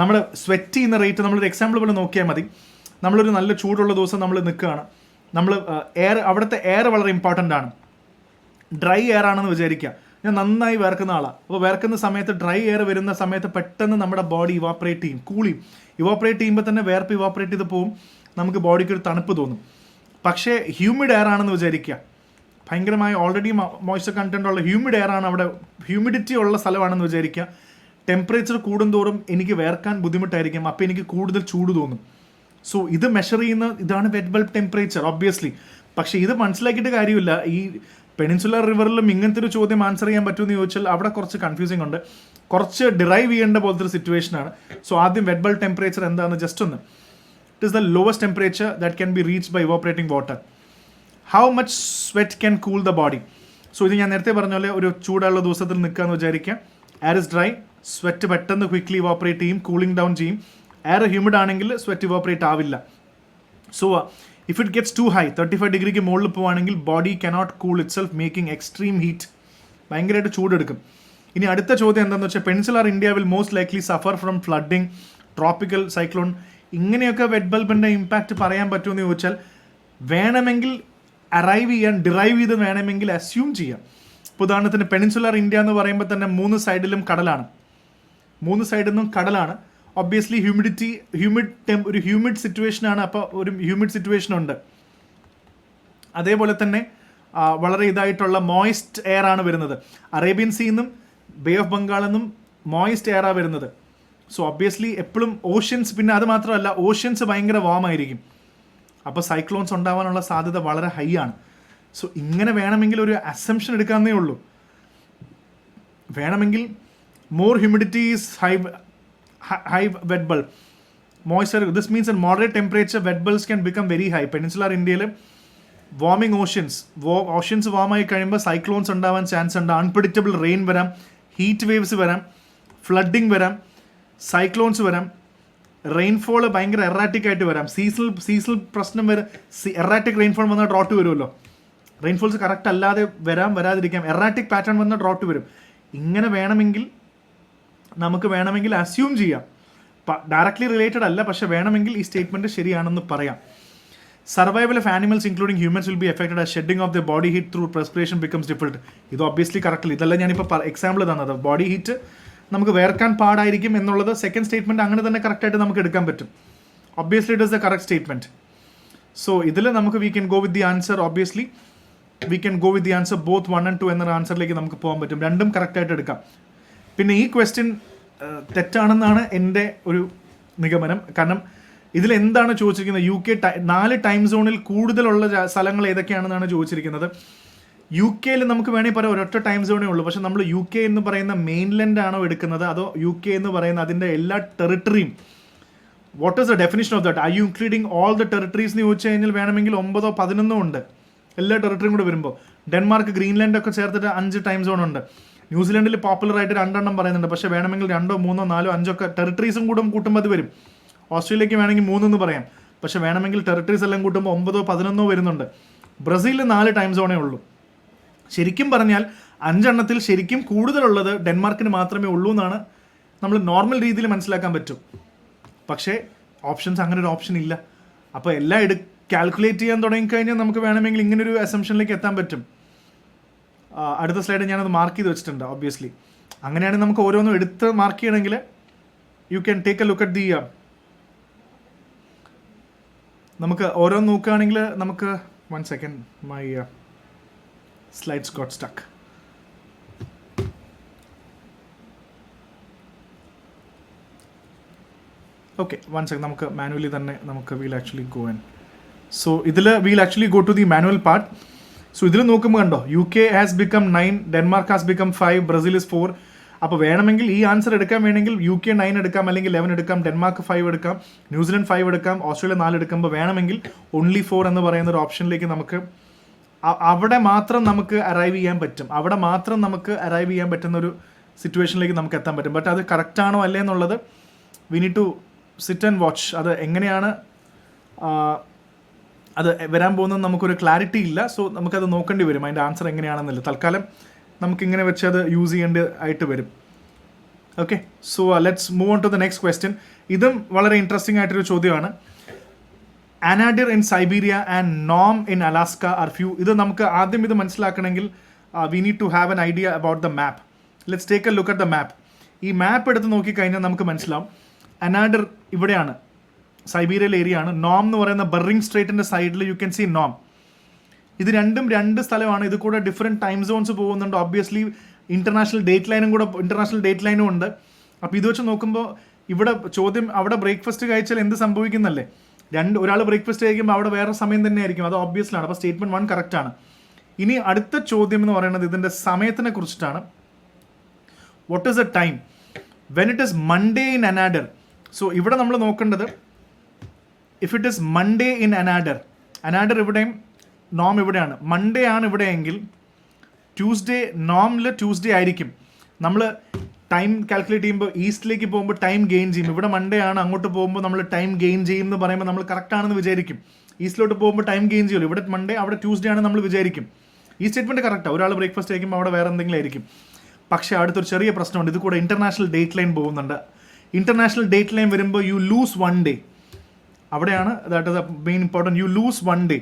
നമ്മൾ സ്വെറ്റ് ചെയ്യുന്ന റേറ്റ്, നമ്മളൊരു എക്സാമ്പിൾ പോലെ നോക്കിയാൽ മതി. നമ്മളൊരു നല്ല ചൂടുള്ള ദിവസം നമ്മൾ നിൽക്കുകയാണ്. നമ്മൾ അവിടുത്തെ എയർ വളരെ ഇമ്പോർട്ടൻ്റ് ആണ്. ഡ്രൈ എയർ ആണെന്ന് വിചാരിക്കുക. ഞാൻ നന്നായി വേർക്കുന്ന ആളാണ്. അപ്പോൾ വേർക്കുന്ന സമയത്ത് ഡ്രൈ എയർ വരുന്ന സമയത്ത് പെട്ടെന്ന് നമ്മുടെ ബോഡി ഇവാപ്പറേറ്റ് ചെയ്യും, കൂളിയും. ഇവാപ്പറേറ്റ് ചെയ്യുമ്പോൾ തന്നെ വേർപ്പ് ഇവാപ്പറേറ്റ് ചെയ്ത് പോകും, നമുക്ക് ബോഡിക്ക് ഒരു തണുപ്പ് തോന്നും. പക്ഷേ ഹ്യൂമിഡ് എയർ ആണെന്ന് വിചാരിക്കുക, ഭയങ്കരമായ ഓൾറെഡി മോയ്സ്ചർ കണ്ടന്റ് ഉള്ള ഹ്യൂമിഡ് എയർ ആണ്, അവിടെ ഹ്യൂമിഡിറ്റി ഉള്ള സ്ഥലമാണെന്ന് വിചാരിക്കുക. ടെമ്പറേച്ചർ കൂടുന്തോറും എനിക്ക് വേർക്കാൻ ബുദ്ധിമുട്ടായിരിക്കും, അപ്പോൾ എനിക്ക് കൂടുതൽ ചൂട് തോന്നും. സോ ഇത് മെഷർ ചെയ്യുന്ന ഇതാണ് വെറ്റ് ബൾബ് ടെമ്പറേച്ചർ ഒബ്വിയസ്ലി. പക്ഷേ ഇത് മനസ്സിലാക്കിയിട്ട് കാര്യമില്ല. ഈ പെനിൻസുലർ റിവറിലും ഇങ്ങനത്തെ ഒരു ചോദ്യം ആൻസർ ചെയ്യാൻ പറ്റുമെന്ന് ചോദിച്ചാൽ അവിടെ കുറച്ച് കൺഫ്യൂസിങ് ഉണ്ട്, കുറച്ച് ഡിറൈവ് ചെയ്യേണ്ട പോലത്തെ ഒരു സിറ്റുവേഷനാണ്. സോ ആദ്യം വെറ്റ് ബൾബ് ടെമ്പറേച്ചർ എന്താണെന്ന് ജസ്റ്റ് ഒന്ന്. It is the lowest temperature that can be reach by evaporating water. How much sweat can cool the body. So ഇത് ഞാൻ നേരത്തെ പറഞ്ഞ പോലെ ഒരു ചൂടുള്ള ദിവസത്തിൽ നിൽക്കുകയെന്ന് വിചാരിക്കുക. എയർ ഇസ് ഡ്രൈ, സ്വെറ്റ് പെട്ടെന്ന് ക്വിക്ക്ലി ഇവാപ്പറേറ്റ് ചെയ്യും, കൂളിംഗ് ഡൗൺ ചെയ്യും. എയർ ഹ്യൂമിഡ് ആണെങ്കിൽ സ്വെറ്റ് ഇവാപ്പറേറ്റ് ആവില്ല. So if it gets too high, 35 ഡിഗ്രിക്ക് മുകളിൽ പോവുകയാണെങ്കിൽ body cannot cool itself, making extreme heat, ഭയങ്കരമായിട്ട് ചൂടെടുക്കും. ഇനി അടുത്ത ചോദ്യം എന്താണെന്ന് വെച്ചാൽ peninsular India will most likely suffer from flooding, tropical cyclone, ഇങ്ങനെയൊക്കെ വെറ്റ് ബൾബിൻ്റെ ഇമ്പാക്റ്റ് പറയാൻ പറ്റുമെന്ന് ചോദിച്ചാൽ വേണമെങ്കിൽ അറൈവ് ചെയ്യാൻ, ഡിറൈവ് ചെയ്ത് വേണമെങ്കിൽ അസ്യൂം ചെയ്യാം. ഇപ്പോൾ ഉദാഹരണത്തിന് പെനിൻസുലർ ഇന്ത്യ എന്ന് പറയുമ്പോൾ തന്നെ 3 സൈഡിലും കടലാണ്, 3 സൈഡിൽ നിന്നും കടലാണ്. ഒബ്വിയസ്ലി ഒരു ഹ്യൂമിഡ് സിറ്റുവേഷനാണ്, അപ്പോൾ ഒരു ഹ്യൂമിഡ് സിറ്റുവേഷൻ ഉണ്ട്. അതേപോലെ തന്നെ വളരെ ഇതായിട്ടുള്ള മോയിസ്റ്റ് എയർ ആണ് വരുന്നത്. അറേബ്യൻ സീയിൽ നിന്നും ബേ ഓഫ് ബംഗാളിൽ നിന്നും മോയിസ്റ്റ് എയറാണ് വരുന്നത്. സോ ഒബ്വിയസ്ലി എപ്പോഴും ഓഷ്യൻസ്, പിന്നെ അത് മാത്രമല്ല ഓഷ്യൻസ് ഭയങ്കര വാം ആയിരിക്കും, അപ്പോൾ സൈക്ലോൺസ് ഉണ്ടാവാനുള്ള സാധ്യത വളരെ ഹൈ ആണ്. സോ ഇങ്ങനെ വേണമെങ്കിൽ ഒരു അസംഷൻ എടുക്കാവുന്നേ ഉള്ളൂ. വേണമെങ്കിൽ more humidity is high wet bulb moisture, this means at moderate temperature wet bulbs can become very high. Peninsular India warming oceans warm ആയി കഴിയുമ്പോൾ സൈക്ലോൺസ് ഉണ്ടാവാൻ ചാൻസ് ഉണ്ട്, അൺപ്രഡിക്റ്റബിൾ റെയിൻ വരാം, ഹീറ്റ് വേവ്സ് വരാം, ഫ്ലഡിങ് വരാം, cyclones വരാം, rainfall ഭയങ്കര എറാറ്റിക് ആയിട്ട് വരാം, സീസണൽ പ്രശ്നം വരെ. എറാറ്റിക് റെയിൻഫോൾ വന്നാൽ ഡ്രോട്ട് വരുമല്ലോ, റെയിൻഫോൾസ് കറക്റ്റ് അല്ലാതെ വരാതിരിക്കാം, എറാറ്റിക് പാറ്റേൺ വന്നാൽ ഡ്രോട്ട് വരും. ഇങ്ങനെ നമുക്ക് വേണമെങ്കിൽ അസ്യൂം ചെയ്യാം, ഡയറക്ട്ലി റിലേറ്റഡ് അല്ല, പക്ഷെ വേണമെങ്കിൽ ഈ സ്റ്റേറ്റ്മെൻറ്റ് ശരിയാണെന്ന് പറയാം. Survival of animals including humans will be effected as shedding of the body heat through perspiration becomes difficult. ഇത് ഒബ്വിയസ്ലി കറക്റ്റ്ലി, ഇതെല്ലാം ഞാനിപ്പോൾ എക്സാമ്പിൾ തന്നത്. ബോഡി ഹീറ്റ് നമുക്ക് വേർക്കാൻ പാടായിരിക്കും എന്നുള്ളത് സെക്കൻഡ് സ്റ്റേറ്റ്മെൻറ്റ് അങ്ങനെ തന്നെ കറക്റ്റായിട്ട് നമുക്ക് എടുക്കാൻ പറ്റും. Obviously it is the correct statement. So ഇതിൽ നമുക്ക് V can go with the answer, obviously we can go with the answer both 1 and 2 എന്ന ആൻസറിലേക്ക് നമുക്ക് പോകാൻ പറ്റും. രണ്ടും കറക്റ്റായിട്ട് എടുക്കാം. പിന്നെ ഈ ക്വസ്റ്റ്യൻ തെറ്റാണെന്നാണ് എൻ്റെ ഒരു നിഗമനം. കാരണം ഇതിൽ എന്താണ് ചോദിച്ചിരിക്കുന്നത്, UK 4 ടൈം സോണിൽ കൂടുതലുള്ള സ്ഥലങ്ങൾ ഏതൊക്കെയാണെന്നാണ് ചോദിച്ചിരിക്കുന്നത്. UK നമുക്ക് വേണമെങ്കിൽ പറയാം ഒരൊറ്റ ടൈം സോണേ ഉള്ളൂ, പക്ഷെ നമ്മൾ UK എന്ന് പറയുന്ന മെയിൻലാൻഡ് ആണോ എടുക്കുന്നത്, അതോ UK എന്ന് പറയുന്ന അതിൻ്റെ എല്ലാ ടെറിട്ടറിയും, what is the definition of that, are you including all the territories എന്ന് ചോദിച്ചു കഴിഞ്ഞാൽ വേണമെങ്കിൽ 9 or 11 ഉണ്ട് എല്ലാ ടെറിട്ടറിയും കൂടെ വരുമ്പോൾ. ഡെൻമാർക്ക്, ഗ്രീൻലാൻഡ് ഒക്കെ ചേർത്തിട്ട് 5 ടൈം സോൺ ഉണ്ട്. ന്യൂസിലൻഡിൽ പോപ്പുലറായിട്ട് 2 എണ്ണം പറയുന്നുണ്ട്, പക്ഷേ വേണമെങ്കിൽ 2, 3, 4, 5 ഒക്കെ ടെറിട്ടറീസും കൂട്ടുമ്പോൾ അത് വരും. ഓസ്ട്രേലിയക്ക് വേണമെങ്കിൽ 3 എന്ന് പറയാം, പക്ഷേ വേണമെങ്കിൽ ടെറിട്ടറീസ് എല്ലാം കൂട്ടുമ്പോൾ 9, 11 വരുന്നുണ്ട്. ബ്രസീലിൽ 4 ടൈം സോണേ ഉള്ളൂ. ശരിക്കും പറഞ്ഞാൽ 5 എണ്ണത്തിൽ ശരിക്കും കൂടുതലുള്ളത് ഡെൻമാർക്കിന് മാത്രമേ ഉള്ളൂ എന്നാണ് നമ്മൾ നോർമൽ രീതിയിൽ മനസ്സിലാക്കാൻ പറ്റും. പക്ഷേ ഓപ്ഷൻസ് അങ്ങനെ ഒരു ഓപ്ഷൻ ഇല്ല. അപ്പോൾ എല്ലാം കാൽക്കുലേറ്റ് ചെയ്യാൻ തുടങ്ങിക്കഴിഞ്ഞാൽ നമുക്ക് വേണമെങ്കിൽ ഇങ്ങനൊരു അസംഷനിലേക്ക് എത്താൻ പറ്റും. അടുത്ത സ്ലൈഡ് ഞാനത് മാർക്ക് ചെയ്ത് വെച്ചിട്ടുണ്ട്. ഒബ്വിയസ്ലി അങ്ങനെയാണെങ്കിൽ നമുക്ക് ഓരോന്നും എടുത്ത് മാർക്ക് ചെയ്യണമെങ്കിൽ you can take A look at the നമുക്ക് ഓരോന്ന് നോക്കുകയാണെങ്കിൽ നമുക്ക് 1 second my slides got stuck. Okay, 1 second, നമുക്ക് മാനുവലി തന്നെ നമുക്ക് we'll actually go in. So ഇതിൽ we'll actually go to the manual part. So ഇതിൽ നോക്കുമ്പോൾ കണ്ടോ, UK has become 9, Denmark has become 5, Brazil is 4. അപ്പോൾ വേണമെങ്കിൽ ഈ ആൻസർ എടുക്കാൻ വേണമെങ്കിൽ UK 9 എടുക്കാം, അല്ലെങ്കിൽ 11 എടുക്കാം, ഡെൻമാർക്ക് 5 എടുക്കാം, ന്യൂസിലൻഡ് 5 എടുക്കാം, ഓസ്ട്രേലിയ 4 എടുക്കുമ്പോൾ വേണമെങ്കിൽ only 4 എന്ന് പറയുന്ന ഒരു ഓപ്ഷനിലേക്ക് നമുക്ക് അവിടെ മാത്രം നമുക്ക് അറൈവ് ചെയ്യാൻ പറ്റുന്ന ഒരു സിറ്റുവേഷനിലേക്ക് നമുക്ക് എത്താൻ പറ്റും. ബട്ട് അത് കറക്റ്റാണോ അല്ലേ എന്നുള്ളത് we need to sit and watch. അത് എങ്ങനെയാണ് അത് വരാൻ പോകുന്നത് നമുക്കൊരു ക്ലാരിറ്റി ഇല്ല. സോ നമുക്കത് നോക്കേണ്ടി വരും, അതിൻ്റെ ആൻസർ എങ്ങനെയാണെന്നില്ല. തൽക്കാലം നമുക്കിങ്ങനെ വെച്ച് അത് യൂസ് ചെയ്യേണ്ടതായിട്ട് വരും. Okay, so let's move on to the next question. ഇതും വളരെ ഇൻട്രസ്റ്റിംഗ് ആയിട്ടൊരു ചോദ്യമാണ്. Anadyr in Siberia and Nome in Alaska are few. ഇത് നമുക്ക് ആദ്യം ഇത് മനസ്സിലാക്കണമെങ്കിൽ we need to have an idea about the map. Let's take a look at the map. ഈ മാപ്പ് എടുത്ത് നോക്കിക്കഴിഞ്ഞാൽ നമുക്ക് മനസ്സിലാവും അനാഡർ ഇവിടെയാണ്, സൈബീരിയയിലെ ഏരിയ ആണ്. നോം എന്ന് പറയുന്ന ബെറിംഗ് സ്ട്രേറ്റിൻ്റെ സൈഡിൽ യു ക്യാൻ സീ നോം. ഇത് രണ്ടും രണ്ട് സ്ഥലമാണ്. ഇത് കൂടെ ഡിഫറെൻറ്റ് ടൈം സോൺസ് പോകുന്നുണ്ട്. ഒബ്വിയസ്ലി ഇൻ്റർനാഷണൽ ഡേറ്റ് ലൈനും ഉണ്ട്. അപ്പോൾ ഇത് വെച്ച് നോക്കുമ്പോൾ ഇവിടെ ചോദ്യം അവിടെ ബ്രേക്ക്ഫാസ്റ്റ് കഴിച്ചാൽ എന്ത് സംഭവിക്കുന്നല്ലേ? ഒരാൾ ബ്രേക്ക്ഫാസ്റ്റ് കഴിക്കുമ്പോൾ അവിടെ വേറെ സമയം തന്നെ ആയിരിക്കും. അത് ഓബ്വിയസ്ലാണ്. അപ്പോൾ സ്റ്റേറ്റ്മെൻറ്റ് 1 കറക്റ്റാണ്. ഇനി അടുത്ത ചോദ്യം എന്ന് പറയുന്നത് ഇതിൻ്റെ സമയത്തിനെ കുറിച്ചിട്ടാണ്. What is the time when it is Monday in Anadyr? So ഇവിടെ നമ്മൾ നോക്കേണ്ടത് if it is Monday in Anadyr ഇവിടെയും നോം ഇവിടെയാണ്. മൺഡേ ആണ് ഇവിടെയെങ്കിൽ ട്യൂസ്ഡേ നോമിൽ ട്യൂസ്ഡേ ആയിരിക്കും. നമ്മൾ ടൈം കാൽക്കുലേറ്റ് ചെയ്യുമ്പോൾ ഈസ്റ്റിലേക്ക് പോകുമ്പോൾ ടൈം ഗെയിൻ ചെയ്യും. ഇവിടെ മൺഡേ ആണ്, അങ്ങോട്ട് പോകുമ്പോൾ നമ്മൾ ടൈം ഗെയിൻ ചെയ്യും എന്ന് പറയുമ്പോൾ നമ്മൾ കറക്റ്റ് ആണെന്ന് വിചാരിക്കും. ഈസ്റ്റിലോട്ട് പോകുമ്പോൾ ടൈം ഗെയിൻ ചെയ്യുമല്ലോ. ഇവിടെ മൺഡേ അവിടെ ട്യൂസ്ഡേ ആണ് നമ്മൾ വിചാരിക്കും. ഈ സ്റ്റേറ്റ്മെൻറ്റ് കറക്റ്റാണ്. ഒരാൾ ബ്രേക്ക്ഫാസ്റ്റ് കഴിക്കുമ്പോൾ അവിടെ വേറെ എന്തെങ്കിലും ആയിരിക്കും. പക്ഷേ അടുത്തൊരു ചെറിയ പ്രശ്നമുണ്ട്. ഇത് കൂടെ ഇൻ്റർനാഷണൽ ഡേറ്റ് ലൈൻ പോകുന്നുണ്ട്. ഇൻ്റർനാഷണൽ ഡേറ്റ് ലൈൻ വരുമ്പോൾ യു ലൂസ് 1 day. അവിടെയാണ് that is main important. You lose 1 day.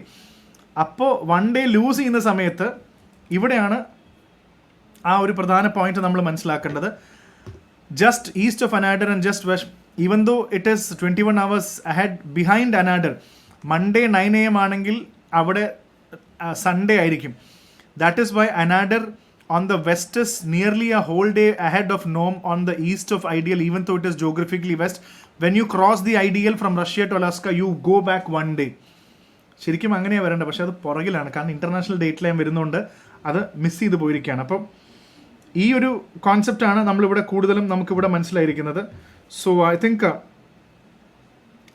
അപ്പോൾ 1 day ലൂസ് ചെയ്യുന്ന സമയത്ത് ഇവിടെയാണ് ആ ഒരു പ്രധാന പോയിന്റ് നമ്മൾ മനസ്സിലാക്കേണ്ടത്. Just east of Anadyr and just west, even though it is 21 hours ahead behind Anadyr. Monday 9 AM ആണെങ്കിൽ അവിടെ സൺഡേ ആയിരിക്കും. That is why Anadyr on the west is nearly a whole day ahead of Nome on the east of ideal, even though it is geographically west. When you cross the ideal from Russia to Alaska, you go back 1 day. ശരിക്കും അങ്ങനെയാണ് വരേണ്ടത്. പക്ഷേ അത് പുറകിലാണ്. കാരണം international date line വരുന്നതുകൊണ്ട് അത് miss ചെയ്ത് പോയിരിക്കുകയാണ്. അപ്പം ഈ ഒരു കോൺസെപ്റ്റാണ് നമ്മളിവിടെ കൂടുതലും നമുക്കിവിടെ മനസ്സിലായിരിക്കുന്നത്. So I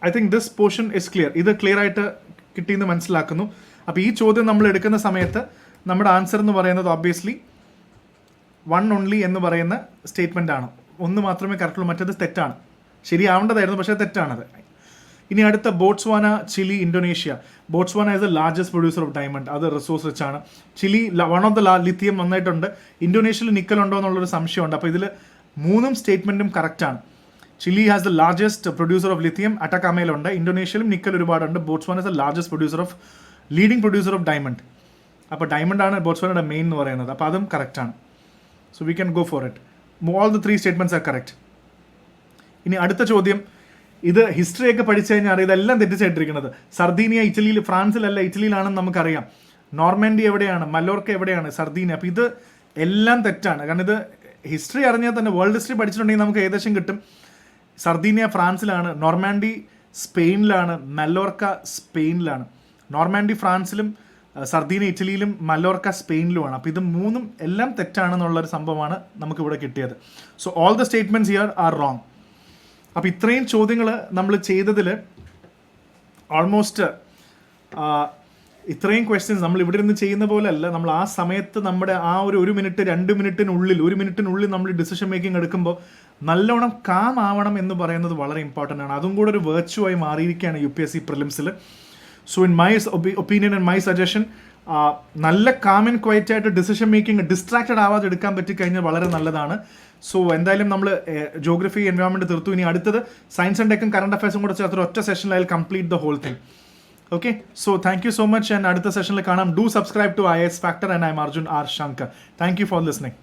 think this portion is clear. ഇത് ക്ലിയർ ആയിട്ട് കിട്ടിയെന്ന് മനസ്സിലാക്കുന്നു. അപ്പോൾ ഈ ചോദ്യം നമ്മൾ എടുക്കുന്ന സമയത്ത് നമ്മുടെ ആൻസർ എന്ന് പറയുന്നത് ഓബ്വിയസ്ലി 1 only എന്ന് പറയുന്ന സ്റ്റേറ്റ്മെൻ്റ് ആണ്. 1 മാത്രമേ കറക്റ്റുള്ളൂ, മറ്റേത് തെറ്റാണ്. ശരിയാവേണ്ടതായിരുന്നു, പക്ഷേ തെറ്റാണത്. ഇനി അടുത്ത Botswana, Chile, Indonesia. Botswana is the largest producer of diamond. അത് റിസോഴ്സ് റിച്ച് ആണ്. Chile one of the lithium നന്നായിട്ടുണ്ട്. ഇന്തോനേഷ്യയിൽ നിക്കൽ ഉണ്ടോ എന്നുള്ളൊരു സംശയമുണ്ട്. അപ്പോൾ ഇതിൽ 3 സ്റ്റേറ്റ്മെൻറ്റും കറക്റ്റാണ്. Chile has the largest producer of lithium, അട്ടക്കാമയിലുണ്ട്. ഇന്തോനേഷ്യയിലും നിക്കൽ ഒരുപാടുണ്ട്. Botswana is the largest leading producer of diamond. അപ്പോൾ ഡയമണ്ടാണ് ബോട്സ്വാനയുടെ മെയിൻ എന്ന് പറയുന്നത്. അപ്പോൾ അതും കറക്റ്റാണ്. So we can go for it. All the 3 statements are correct. ഇനി അടുത്ത ചോദ്യം, ഇത് ഹിസ്റ്ററിയൊക്കെ പഠിച്ചു കഴിഞ്ഞാൽ ഇതെല്ലാം തെറ്റിച്ചായിട്ടിരിക്കുന്നത്. സർദീനിയ ഇറ്റലിയിൽ, ഫ്രാൻസിലല്ല ഇറ്റലിയിലാണെന്ന് നമുക്കറിയാം. നോർമാൻഡി എവിടെയാണ്, മലോർക്ക എവിടെയാണ്, സർദീനിയ. അപ്പോൾ ഇത് എല്ലാം തെറ്റാണ്. കാരണം ഇത് ഹിസ്റ്ററി അറിഞ്ഞാൽ തന്നെ, വേൾഡ് ഹിസ്റ്ററി പഠിച്ചിട്ടുണ്ടെങ്കിൽ നമുക്ക് ഏകദേശം കിട്ടും. സർദീനിയ ഫ്രാൻസിലാണ്, നോർമാൻഡി സ്പെയിനിലാണ്, മലോർക്ക സ്പെയിനിലാണ്. നോർമാൻഡി ഫ്രാൻസിലും സർദീനിയ ഇറ്റലിയിലും മലോർക്ക സ്പെയിനിലുമാണ്. അപ്പോൾ ഇത് 3 എല്ലാം തെറ്റാണെന്നുള്ളൊരു സംഭവമാണ് നമുക്കിവിടെ കിട്ടിയത്. So all the statements here are wrong. അപ്പോൾ ഇത്രയും ചോദ്യങ്ങൾ നമ്മൾ ചെയ്തതിൽ ഓൾമോസ്റ്റ് ഇത്രയും ക്വസ്റ്റ്യൻസ് നമ്മൾ ഇവിടെ നിന്ന് ചെയ്യുന്ന പോലെ അല്ല. നമ്മൾ ആ സമയത്ത് നമ്മുടെ ആ ഒരു മിനിറ്റ് 2 മിനിറ്റിനുള്ളിൽ നമ്മൾ ഡിസിഷൻ മേക്കിംഗ് എടുക്കുമ്പോൾ നല്ലോണം കാം ആവണം എന്ന് പറയുന്നത് വളരെ ഇമ്പോർട്ടൻ്റ് ആണ്. അതും കൂടെ ഒരു വെർച്വലായി മാറിയിരിക്കുകയാണ് UPSC പ്രിലിംസിൽ. So in my opinion and my suggestion, നല്ല കാം ആൻഡ് ക്വയറ്റ് ആയിട്ട് ഡിസിഷൻ മേക്കിംഗ് ഡിസ്ട്രാക്റ്റഡ് ആവാതെ എടുക്കാൻ പറ്റിക്കഴിഞ്ഞാൽ വളരെ നല്ലതാണ്. സോ എന്തായാലും നമ്മൾ ജോഗ്രഫി, എൻവയോൺമെൻറ്റ് തീർത്തു. ഇനി അടുത്തത് സയൻസ് ആൻഡ് ടെക്കും കറണ്ട് അഫയേഴ്സും കൂടെ ചേർത്ത് ഒറ്റ സെഷനിൽ I will complete the whole thing. Okay, so thank you so much. And അടുത്ത സെഷനിൽ കാണാം. Do subscribe to IAS Factor and I am Arjun R. Shankar. Thank you for listening.